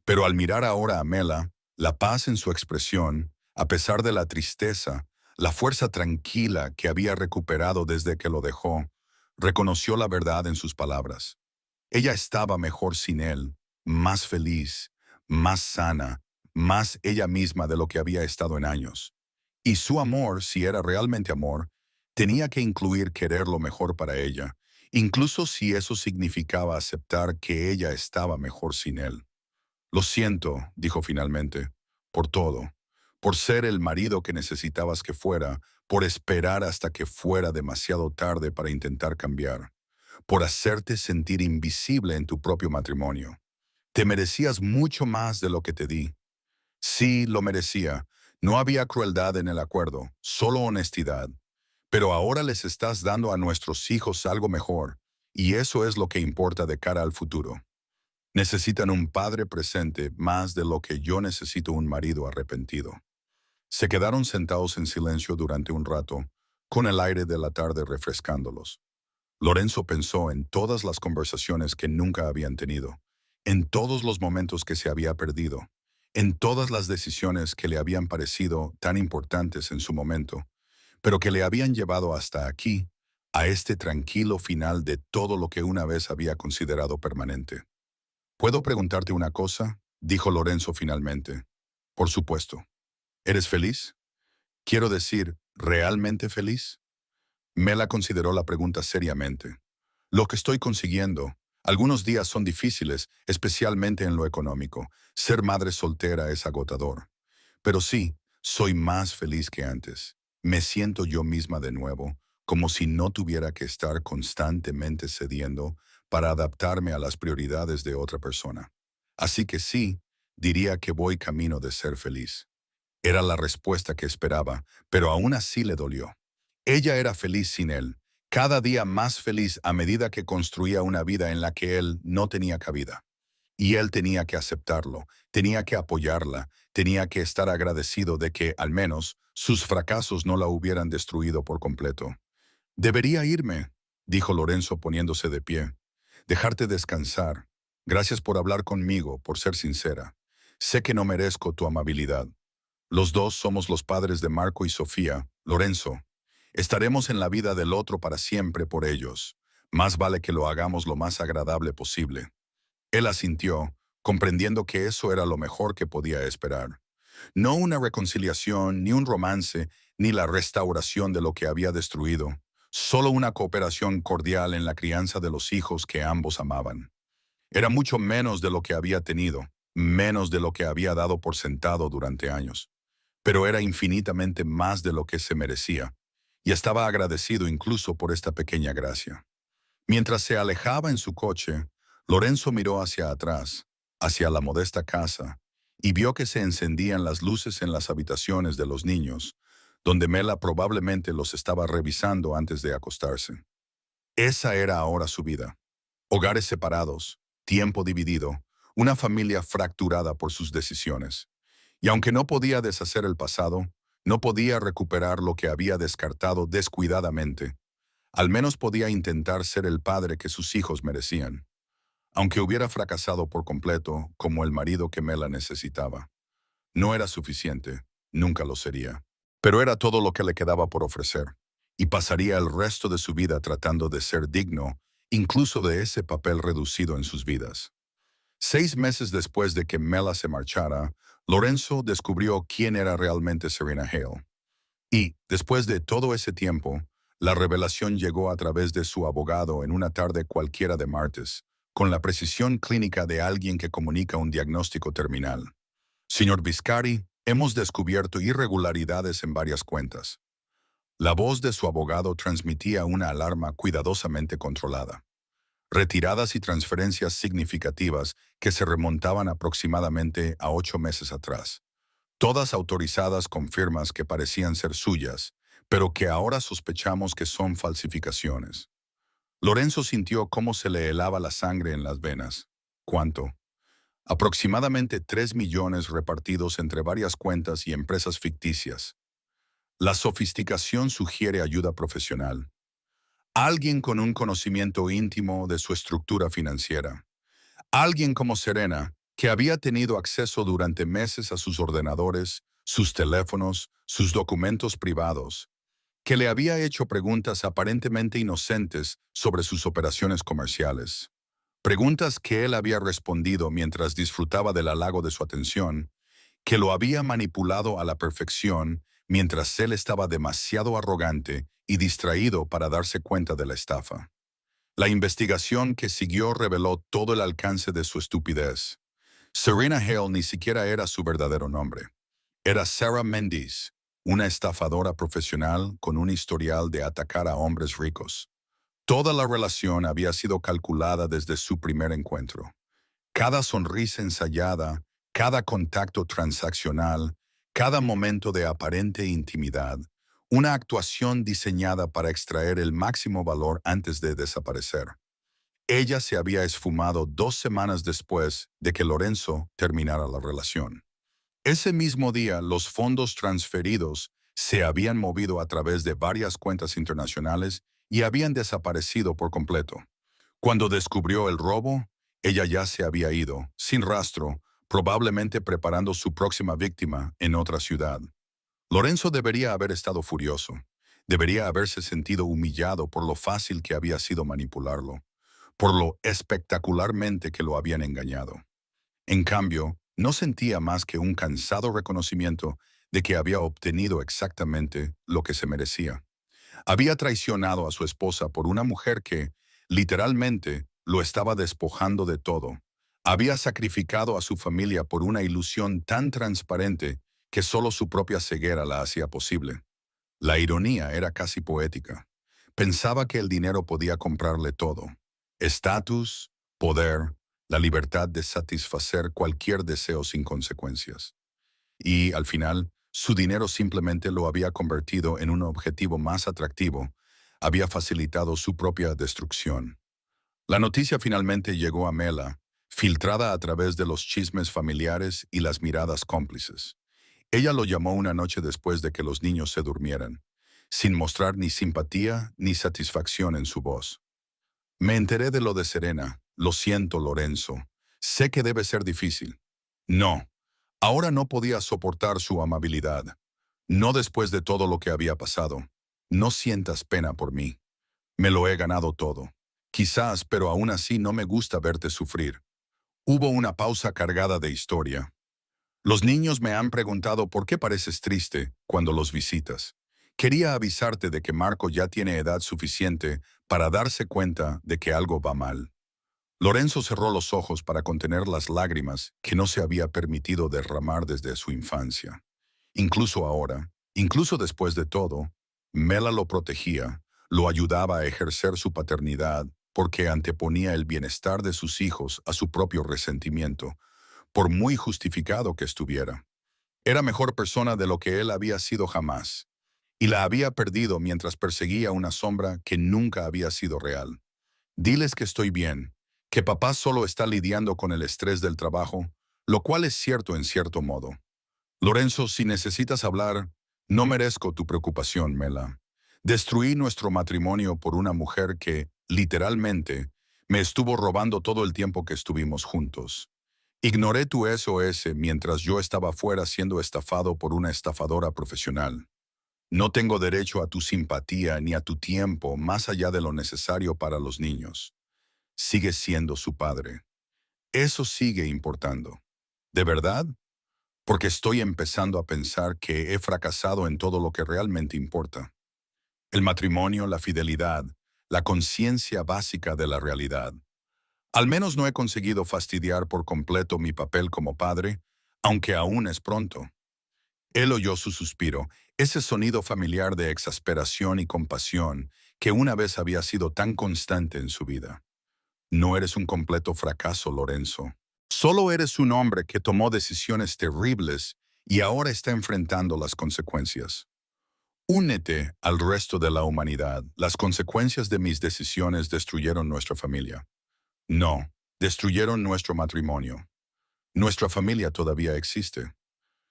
Pero al mirar ahora a Mela, la paz en su expresión, a pesar de la tristeza, la fuerza tranquila que había recuperado desde que lo dejó, reconoció la verdad en sus palabras. Ella estaba mejor sin él, más feliz, más sana, más ella misma de lo que había estado en años. Y su amor, si era realmente amor, tenía que incluir querer lo mejor para ella, incluso si eso significaba aceptar que ella estaba mejor sin él. Lo siento, dijo finalmente, por todo, por ser el marido que necesitabas que fuera, por esperar hasta que fuera demasiado tarde para intentar cambiar, por hacerte sentir invisible en tu propio matrimonio. Te merecías mucho más de lo que te di. Sí, lo merecía. No había crueldad en el acuerdo, solo honestidad. Pero ahora les estás dando a nuestros hijos algo mejor, y eso es lo que importa de cara al futuro. Necesitan un padre presente más de lo que yo necesito un marido arrepentido. Se quedaron sentados en silencio durante un rato, con el aire de la tarde refrescándolos. Lorenzo pensó en todas las conversaciones que nunca habían tenido, en todos los momentos que se había perdido, en todas las decisiones que le habían parecido tan importantes en su momento, pero que le habían llevado hasta aquí, a este tranquilo final de todo lo que una vez había considerado permanente. ¿Puedo preguntarte una cosa?, dijo Lorenzo finalmente. Por supuesto. ¿Eres feliz? Quiero decir, ¿realmente feliz? Mela consideró la pregunta seriamente. Lo que estoy consiguiendo. Algunos días son difíciles, especialmente en lo económico. Ser madre soltera es agotador. Pero sí, soy más feliz que antes. Me siento yo misma de nuevo, como si no tuviera que estar constantemente cediendo para adaptarme a las prioridades de otra persona. Así que sí, diría que voy camino de ser feliz. Era la respuesta que esperaba, pero aún así le dolió. Ella era feliz sin él, cada día más feliz a medida que construía una vida en la que él no tenía cabida. Y él tenía que aceptarlo, tenía que apoyarla, tenía que estar agradecido de que, al menos, sus fracasos no la hubieran destruido por completo. Debería irme, dijo Lorenzo poniéndose de pie. Dejarte descansar. Gracias por hablar conmigo, por ser sincera. Sé que no merezco tu amabilidad. Los dos somos los padres de Marco y Sofía, Lorenzo. Estaremos en la vida del otro para siempre por ellos. Más vale que lo hagamos lo más agradable posible. Él asintió, comprendiendo que eso era lo mejor que podía esperar. No una reconciliación, ni un romance, ni la restauración de lo que había destruido. Solo una cooperación cordial en la crianza de los hijos que ambos amaban. Era mucho menos de lo que había tenido, menos de lo que había dado por sentado durante años. Pero era infinitamente más de lo que se merecía, y estaba agradecido incluso por esta pequeña gracia. Mientras se alejaba en su coche, Lorenzo miró hacia atrás, hacia la modesta casa, y vio que se encendían las luces en las habitaciones de los niños, donde Mela probablemente los estaba revisando antes de acostarse. Esa era ahora su vida. Hogares separados, tiempo dividido, una familia fracturada por sus decisiones. Y aunque no podía deshacer el pasado, no podía recuperar lo que había descartado descuidadamente, al menos podía intentar ser el padre que sus hijos merecían, aunque hubiera fracasado por completo como el marido que Mela necesitaba. No era suficiente, nunca lo sería. Pero era todo lo que le quedaba por ofrecer, y pasaría el resto de su vida tratando de ser digno, incluso de ese papel reducido en sus vidas. 6 meses después de que Mela se marchara, Lorenzo descubrió quién era realmente Serena Hale. Y, después de todo ese tiempo, la revelación llegó a través de su abogado en una tarde cualquiera de martes, con la precisión clínica de alguien que comunica un diagnóstico terminal. Señor Viscari, hemos descubierto irregularidades en varias cuentas. La voz de su abogado transmitía una alarma cuidadosamente controlada. Retiradas y transferencias significativas que se remontaban aproximadamente a 8 meses atrás. Todas autorizadas con firmas que parecían ser suyas, pero que ahora sospechamos que son falsificaciones. Lorenzo sintió cómo se le helaba la sangre en las venas. ¿Cuánto? Aproximadamente 3 millones repartidos entre varias cuentas y empresas ficticias. La sofisticación sugiere ayuda profesional. Alguien con un conocimiento íntimo de su estructura financiera. Alguien como Serena, que había tenido acceso durante meses a sus ordenadores, sus teléfonos, sus documentos privados, que le había hecho preguntas aparentemente inocentes sobre sus operaciones comerciales. Preguntas que él había respondido mientras disfrutaba del halago de su atención, que lo había manipulado a la perfección mientras él estaba demasiado arrogante y distraído para darse cuenta de la estafa. La investigación que siguió reveló todo el alcance de su estupidez. Serena Hale ni siquiera era su verdadero nombre. Era Sarah Mendes, una estafadora profesional con un historial de atacar a hombres ricos. Toda la relación había sido calculada desde su primer encuentro. Cada sonrisa ensayada, cada contacto transaccional, cada momento de aparente intimidad, una actuación diseñada para extraer el máximo valor antes de desaparecer. Ella se había esfumado 2 semanas después de que Lorenzo terminara la relación. Ese mismo día, los fondos transferidos se habían movido a través de varias cuentas internacionales y habían desaparecido por completo. Cuando descubrió el robo, ella ya se había ido, sin rastro, probablemente preparando su próxima víctima en otra ciudad. Lorenzo debería haber estado furioso. Debería haberse sentido humillado por lo fácil que había sido manipularlo, por lo espectacularmente que lo habían engañado. En cambio, no sentía más que un cansado reconocimiento de que había obtenido exactamente lo que se merecía. Había traicionado a su esposa por una mujer que, literalmente, lo estaba despojando de todo. Había sacrificado a su familia por una ilusión tan transparente que solo su propia ceguera la hacía posible. La ironía era casi poética. Pensaba que el dinero podía comprarle todo: estatus, poder, la libertad de satisfacer cualquier deseo sin consecuencias. Y, al final, su dinero simplemente lo había convertido en un objetivo más atractivo, había facilitado su propia destrucción. La noticia finalmente llegó a Mela, filtrada a través de los chismes familiares y las miradas cómplices. Ella lo llamó una noche después de que los niños se durmieran, sin mostrar ni simpatía ni satisfacción en su voz. Me enteré de lo de Serena. Lo siento, Lorenzo. Sé que debe ser difícil. No. Ahora no podía soportar su amabilidad. No después de todo lo que había pasado. No sientas pena por mí. Me lo he ganado todo. Quizás, pero aún así no me gusta verte sufrir. Hubo una pausa cargada de historia. Los niños me han preguntado por qué pareces triste cuando los visitas. Quería avisarte de que Marco ya tiene edad suficiente para darse cuenta de que algo va mal. Lorenzo cerró los ojos para contener las lágrimas que no se había permitido derramar desde su infancia. Incluso ahora, incluso después de todo, Mela lo protegía, lo ayudaba a ejercer su paternidad porque anteponía el bienestar de sus hijos a su propio resentimiento, por muy justificado que estuviera. Era mejor persona de lo que él había sido jamás, y la había perdido mientras perseguía una sombra que nunca había sido real. Diles que estoy bien, que papá solo está lidiando con el estrés del trabajo, lo cual es cierto en cierto modo. Lorenzo, si necesitas hablar, no merezco tu preocupación, Mela. Destruí nuestro matrimonio por una mujer que, literalmente, me estuvo robando todo el tiempo que estuvimos juntos. Ignoré tu SOS mientras yo estaba fuera siendo estafado por una estafadora profesional. No tengo derecho a tu simpatía ni a tu tiempo más allá de lo necesario para los niños. Sigues siendo su padre. Eso sigue importando. ¿De verdad? Porque estoy empezando a pensar que he fracasado en todo lo que realmente importa. El matrimonio, la fidelidad, la conciencia básica de la realidad. Al menos no he conseguido fastidiar por completo mi papel como padre, aunque aún es pronto. Él oyó su suspiro, ese sonido familiar de exasperación y compasión que una vez había sido tan constante en su vida. No eres un completo fracaso, Lorenzo. Solo eres un hombre que tomó decisiones terribles y ahora está enfrentando las consecuencias. Únete al resto de la humanidad. Las consecuencias de mis decisiones destruyeron nuestra familia. No, destruyeron nuestro matrimonio. Nuestra familia todavía existe,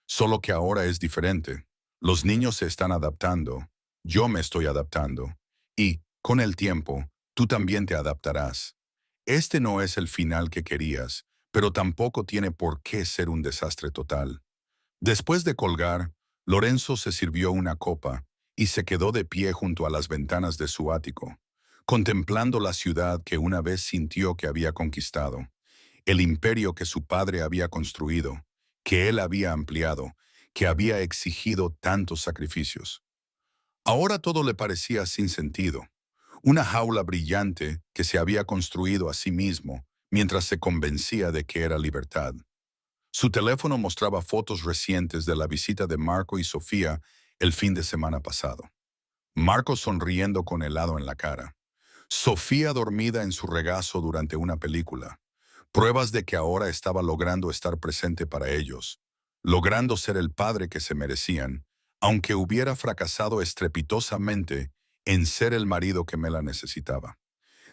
solo que ahora es diferente. Los niños se están adaptando, yo me estoy adaptando, y, con el tiempo, tú también te adaptarás. Este no es el final que querías, pero tampoco tiene por qué ser un desastre total. Después de colgar, Lorenzo se sirvió una copa y se quedó de pie junto a las ventanas de su ático, contemplando la ciudad que una vez sintió que había conquistado, el imperio que su padre había construido, que él había ampliado, que había exigido tantos sacrificios. Ahora todo le parecía sin sentido, una jaula brillante que se había construido a sí mismo mientras se convencía de que era libertad. Su teléfono mostraba fotos recientes de la visita de Marco y Sofía el fin de semana pasado. Marco sonriendo con helado en la cara. Sofía dormida en su regazo durante una película. Pruebas de que ahora estaba logrando estar presente para ellos, logrando ser el padre que se merecían, aunque hubiera fracasado estrepitosamente en ser el marido que Mela necesitaba.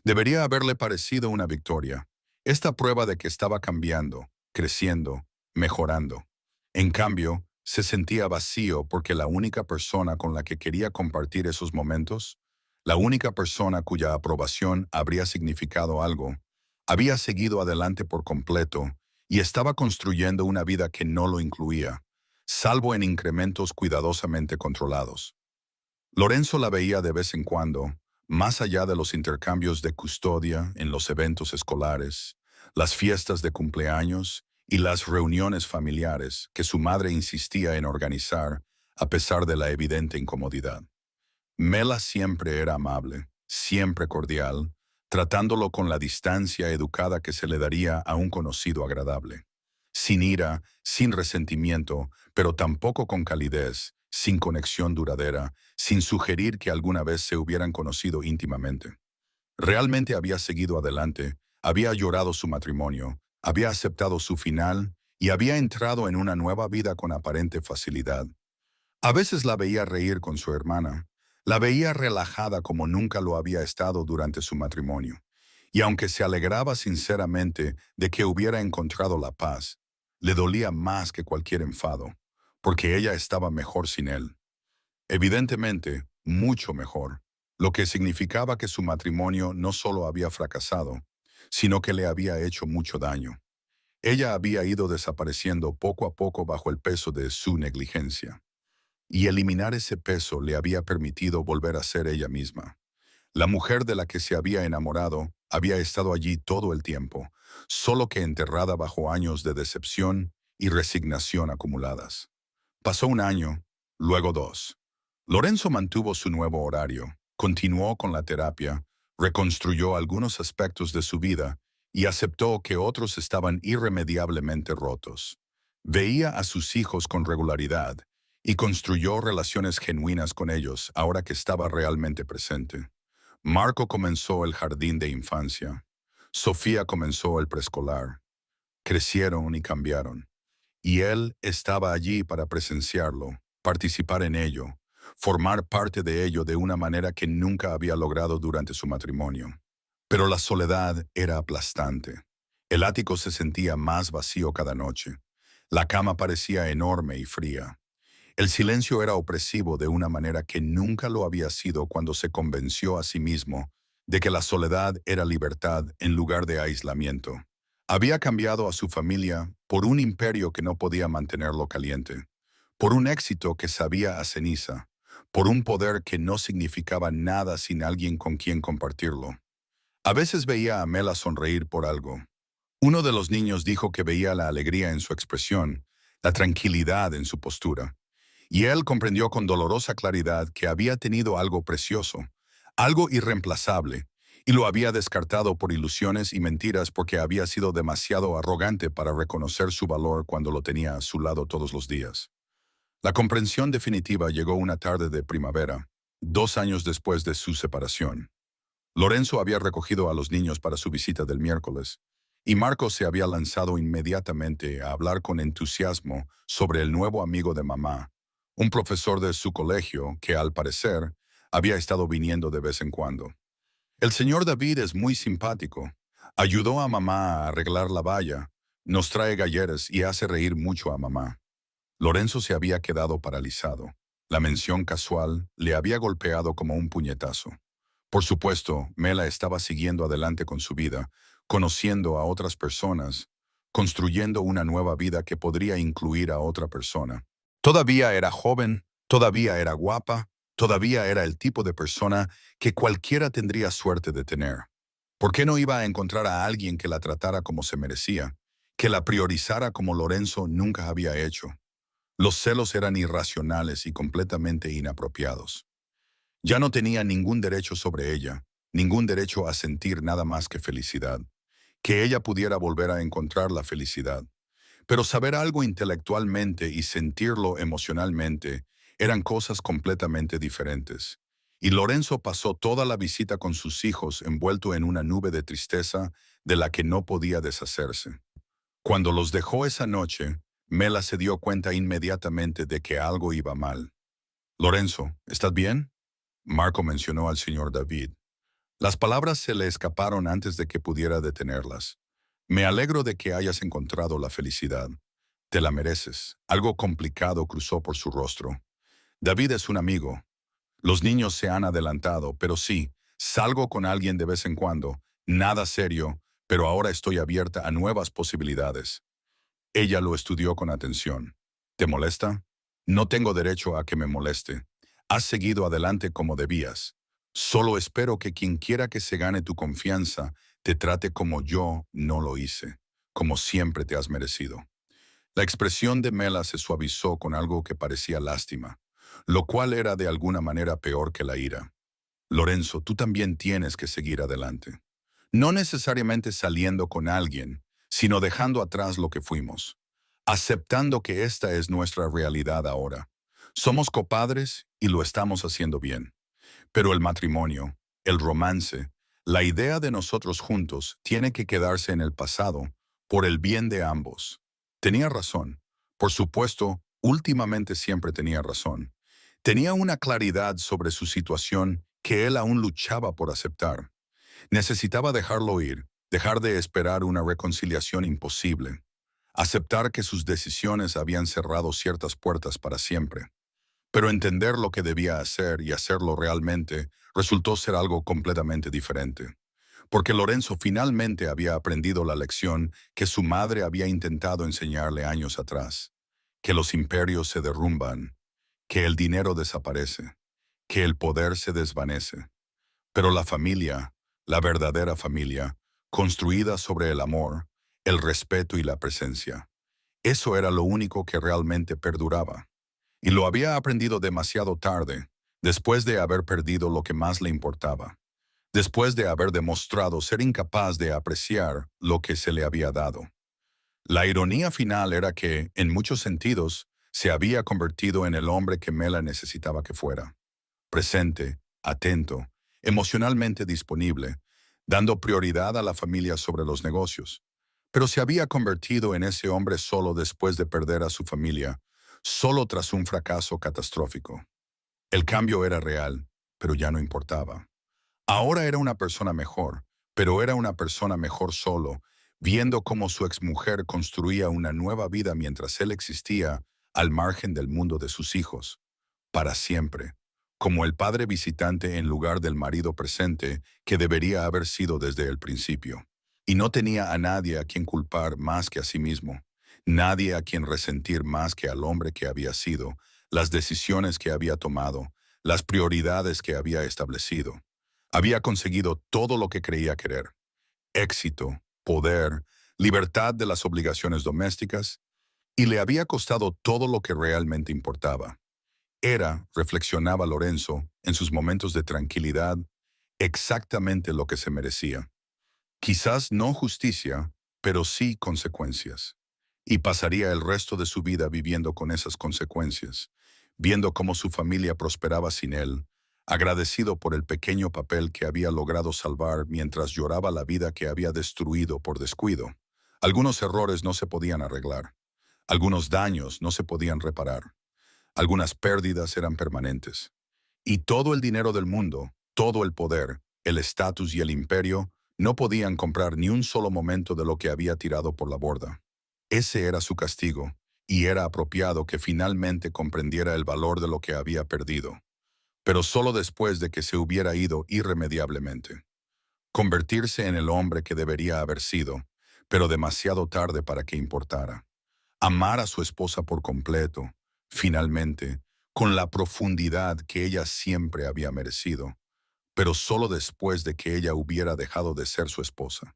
Debería haberle parecido una victoria, esta prueba de que estaba cambiando, creciendo, mejorando. En cambio, se sentía vacío porque la única persona con la que quería compartir esos momentos, la única persona cuya aprobación habría significado algo, había seguido adelante por completo y estaba construyendo una vida que no lo incluía, salvo en incrementos cuidadosamente controlados. Lorenzo la veía de vez en cuando, más allá de los intercambios de custodia en los eventos escolares, las fiestas de cumpleaños y las reuniones familiares que su madre insistía en organizar a pesar de la evidente incomodidad. Mela siempre era amable, siempre cordial, tratándolo con la distancia educada que se le daría a un conocido agradable. Sin ira, sin resentimiento, pero tampoco con calidez, sin conexión duradera, sin sugerir que alguna vez se hubieran conocido íntimamente. Realmente había seguido adelante, había llorado su matrimonio, había aceptado su final y había entrado en una nueva vida con aparente facilidad. A veces la veía reír con su hermana, la veía relajada como nunca lo había estado durante su matrimonio, y aunque se alegraba sinceramente de que hubiera encontrado la paz, le dolía más que cualquier enfado, porque ella estaba mejor sin él. Evidentemente, mucho mejor, lo que significaba que su matrimonio no solo había fracasado, sino que le había hecho mucho daño. Ella había ido desapareciendo poco a poco bajo el peso de su negligencia. Y eliminar ese peso le había permitido volver a ser ella misma. La mujer de la que se había enamorado había estado allí todo el tiempo, solo que enterrada bajo años de decepción y resignación acumuladas. Pasó un año, luego dos. Lorenzo mantuvo su nuevo horario, continuó con la terapia, reconstruyó algunos aspectos de su vida y aceptó que otros estaban irremediablemente rotos. Veía a sus hijos con regularidad y construyó relaciones genuinas con ellos ahora que estaba realmente presente. Marco comenzó el jardín de infancia. Sofía comenzó el preescolar. Crecieron y cambiaron. Y él estaba allí para presenciarlo, participar en ello, formar parte de ello de una manera que nunca había logrado durante su matrimonio. Pero la soledad era aplastante. El ático se sentía más vacío cada noche. La cama parecía enorme y fría. El silencio era opresivo de una manera que nunca lo había sido cuando se convenció a sí mismo de que la soledad era libertad en lugar de aislamiento. Había cambiado a su familia por un imperio que no podía mantenerlo caliente, por un éxito que sabía a ceniza, por un poder que no significaba nada sin alguien con quien compartirlo. A veces veía a Mela sonreír por algo. Uno de los niños dijo que veía la alegría en su expresión, la tranquilidad en su postura. Y él comprendió con dolorosa claridad que había tenido algo precioso, algo irreemplazable, y lo había descartado por ilusiones y mentiras porque había sido demasiado arrogante para reconocer su valor cuando lo tenía a su lado todos los días. La comprensión definitiva llegó una tarde de primavera, 2 años después de su separación. Lorenzo había recogido a los niños para su visita del miércoles, y Marcos se había lanzado inmediatamente a hablar con entusiasmo sobre el nuevo amigo de mamá, un profesor de su colegio que, al parecer, había estado viniendo de vez en cuando. El señor David es muy simpático. Ayudó a mamá a arreglar la valla, nos trae galletas y hace reír mucho a mamá. Lorenzo se había quedado paralizado. La mención casual le había golpeado como un puñetazo. Por supuesto, Mela estaba siguiendo adelante con su vida, conociendo a otras personas, construyendo una nueva vida que podría incluir a otra persona. Todavía era joven, todavía era guapa, todavía era el tipo de persona que cualquiera tendría suerte de tener. ¿Por qué no iba a encontrar a alguien que la tratara como se merecía, que la priorizara como Lorenzo nunca había hecho? Los celos eran irracionales y completamente inapropiados. Ya no tenía ningún derecho sobre ella, ningún derecho a sentir nada más que felicidad, que ella pudiera volver a encontrar la felicidad. Pero saber algo intelectualmente y sentirlo emocionalmente eran cosas completamente diferentes. Y Lorenzo pasó toda la visita con sus hijos envuelto en una nube de tristeza de la que no podía deshacerse. Cuando los dejó esa noche, Mela se dio cuenta inmediatamente de que algo iba mal. «Lorenzo, ¿estás bien?», Marco mencionó al señor David. Las palabras se le escaparon antes de que pudiera detenerlas. «Me alegro de que hayas encontrado la felicidad. Te la mereces». Algo complicado cruzó por su rostro. «David es un amigo. Los niños se han adelantado, pero sí, salgo con alguien de vez en cuando. Nada serio, pero ahora estoy abierta a nuevas posibilidades». Ella lo estudió con atención. «¿Te molesta?». «No tengo derecho a que me moleste. Has seguido adelante como debías. Solo espero que quien quiera que se gane tu confianza te trate como yo no lo hice, como siempre te has merecido». La expresión de Mela se suavizó con algo que parecía lástima, lo cual era de alguna manera peor que la ira. «Lorenzo, tú también tienes que seguir adelante. No necesariamente saliendo con alguien, sino dejando atrás lo que fuimos. Aceptando que esta es nuestra realidad ahora. Somos copadres y lo estamos haciendo bien. Pero el matrimonio, el romance, la idea de nosotros juntos tiene que quedarse en el pasado por el bien de ambos». Tenía razón. Por supuesto, últimamente siempre tenía razón. Tenía una claridad sobre su situación que él aún luchaba por aceptar. Necesitaba dejarlo ir, dejar de esperar una reconciliación imposible, aceptar que sus decisiones habían cerrado ciertas puertas para siempre. Pero entender lo que debía hacer y hacerlo realmente resultó ser algo completamente diferente. Porque Lorenzo finalmente había aprendido la lección que su madre había intentado enseñarle años atrás, que los imperios se derrumban, que el dinero desaparece, que el poder se desvanece. Pero la familia, la verdadera familia, construida sobre el amor, el respeto y la presencia, eso era lo único que realmente perduraba. Y lo había aprendido demasiado tarde, después de haber perdido lo que más le importaba, después de haber demostrado ser incapaz de apreciar lo que se le había dado. La ironía final era que, en muchos sentidos, se había convertido en el hombre que Mela necesitaba que fuera. Presente, atento, emocionalmente disponible, dando prioridad a la familia sobre los negocios. Pero se había convertido en ese hombre solo después de perder a su familia, solo tras un fracaso catastrófico. El cambio era real, pero ya no importaba. Ahora era una persona mejor, pero era una persona mejor solo, viendo cómo su exmujer construía una nueva vida mientras él existía al margen del mundo de sus hijos, para siempre, como el padre visitante en lugar del marido presente que debería haber sido desde el principio. Y no tenía a nadie a quien culpar más que a sí mismo, nadie a quien resentir más que al hombre que había sido, las decisiones que había tomado, las prioridades que había establecido. Había conseguido todo lo que creía querer: éxito, poder, libertad de las obligaciones domésticas, y le había costado todo lo que realmente importaba. Era, reflexionaba Lorenzo, en sus momentos de tranquilidad, exactamente lo que se merecía. Quizás no justicia, pero sí consecuencias. Y pasaría el resto de su vida viviendo con esas consecuencias, viendo cómo su familia prosperaba sin él, agradecido por el pequeño papel que había logrado salvar mientras lloraba la vida que había destruido por descuido. Algunos errores no se podían arreglar, algunos daños no se podían reparar. Algunas pérdidas eran permanentes. Y todo el dinero del mundo, todo el poder, el estatus y el imperio no podían comprar ni un solo momento de lo que había tirado por la borda. Ese era su castigo, y era apropiado que finalmente comprendiera el valor de lo que había perdido, pero solo después de que se hubiera ido irremediablemente. Convertirse en el hombre que debería haber sido, pero demasiado tarde para que importara. Amar a su esposa por completo, finalmente, con la profundidad que ella siempre había merecido, pero solo después de que ella hubiera dejado de ser su esposa.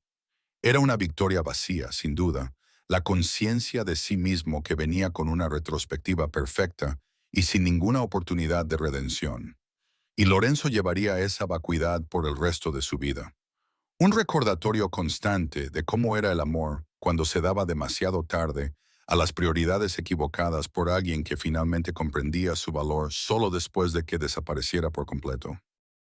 Era una victoria vacía, sin duda, la conciencia de sí mismo que venía con una retrospectiva perfecta y sin ninguna oportunidad de redención. Y Lorenzo llevaría esa vacuidad por el resto de su vida. Un recordatorio constante de cómo era el amor cuando se daba demasiado tarde a las prioridades equivocadas por alguien que finalmente comprendía su valor solo después de que desapareciera por completo.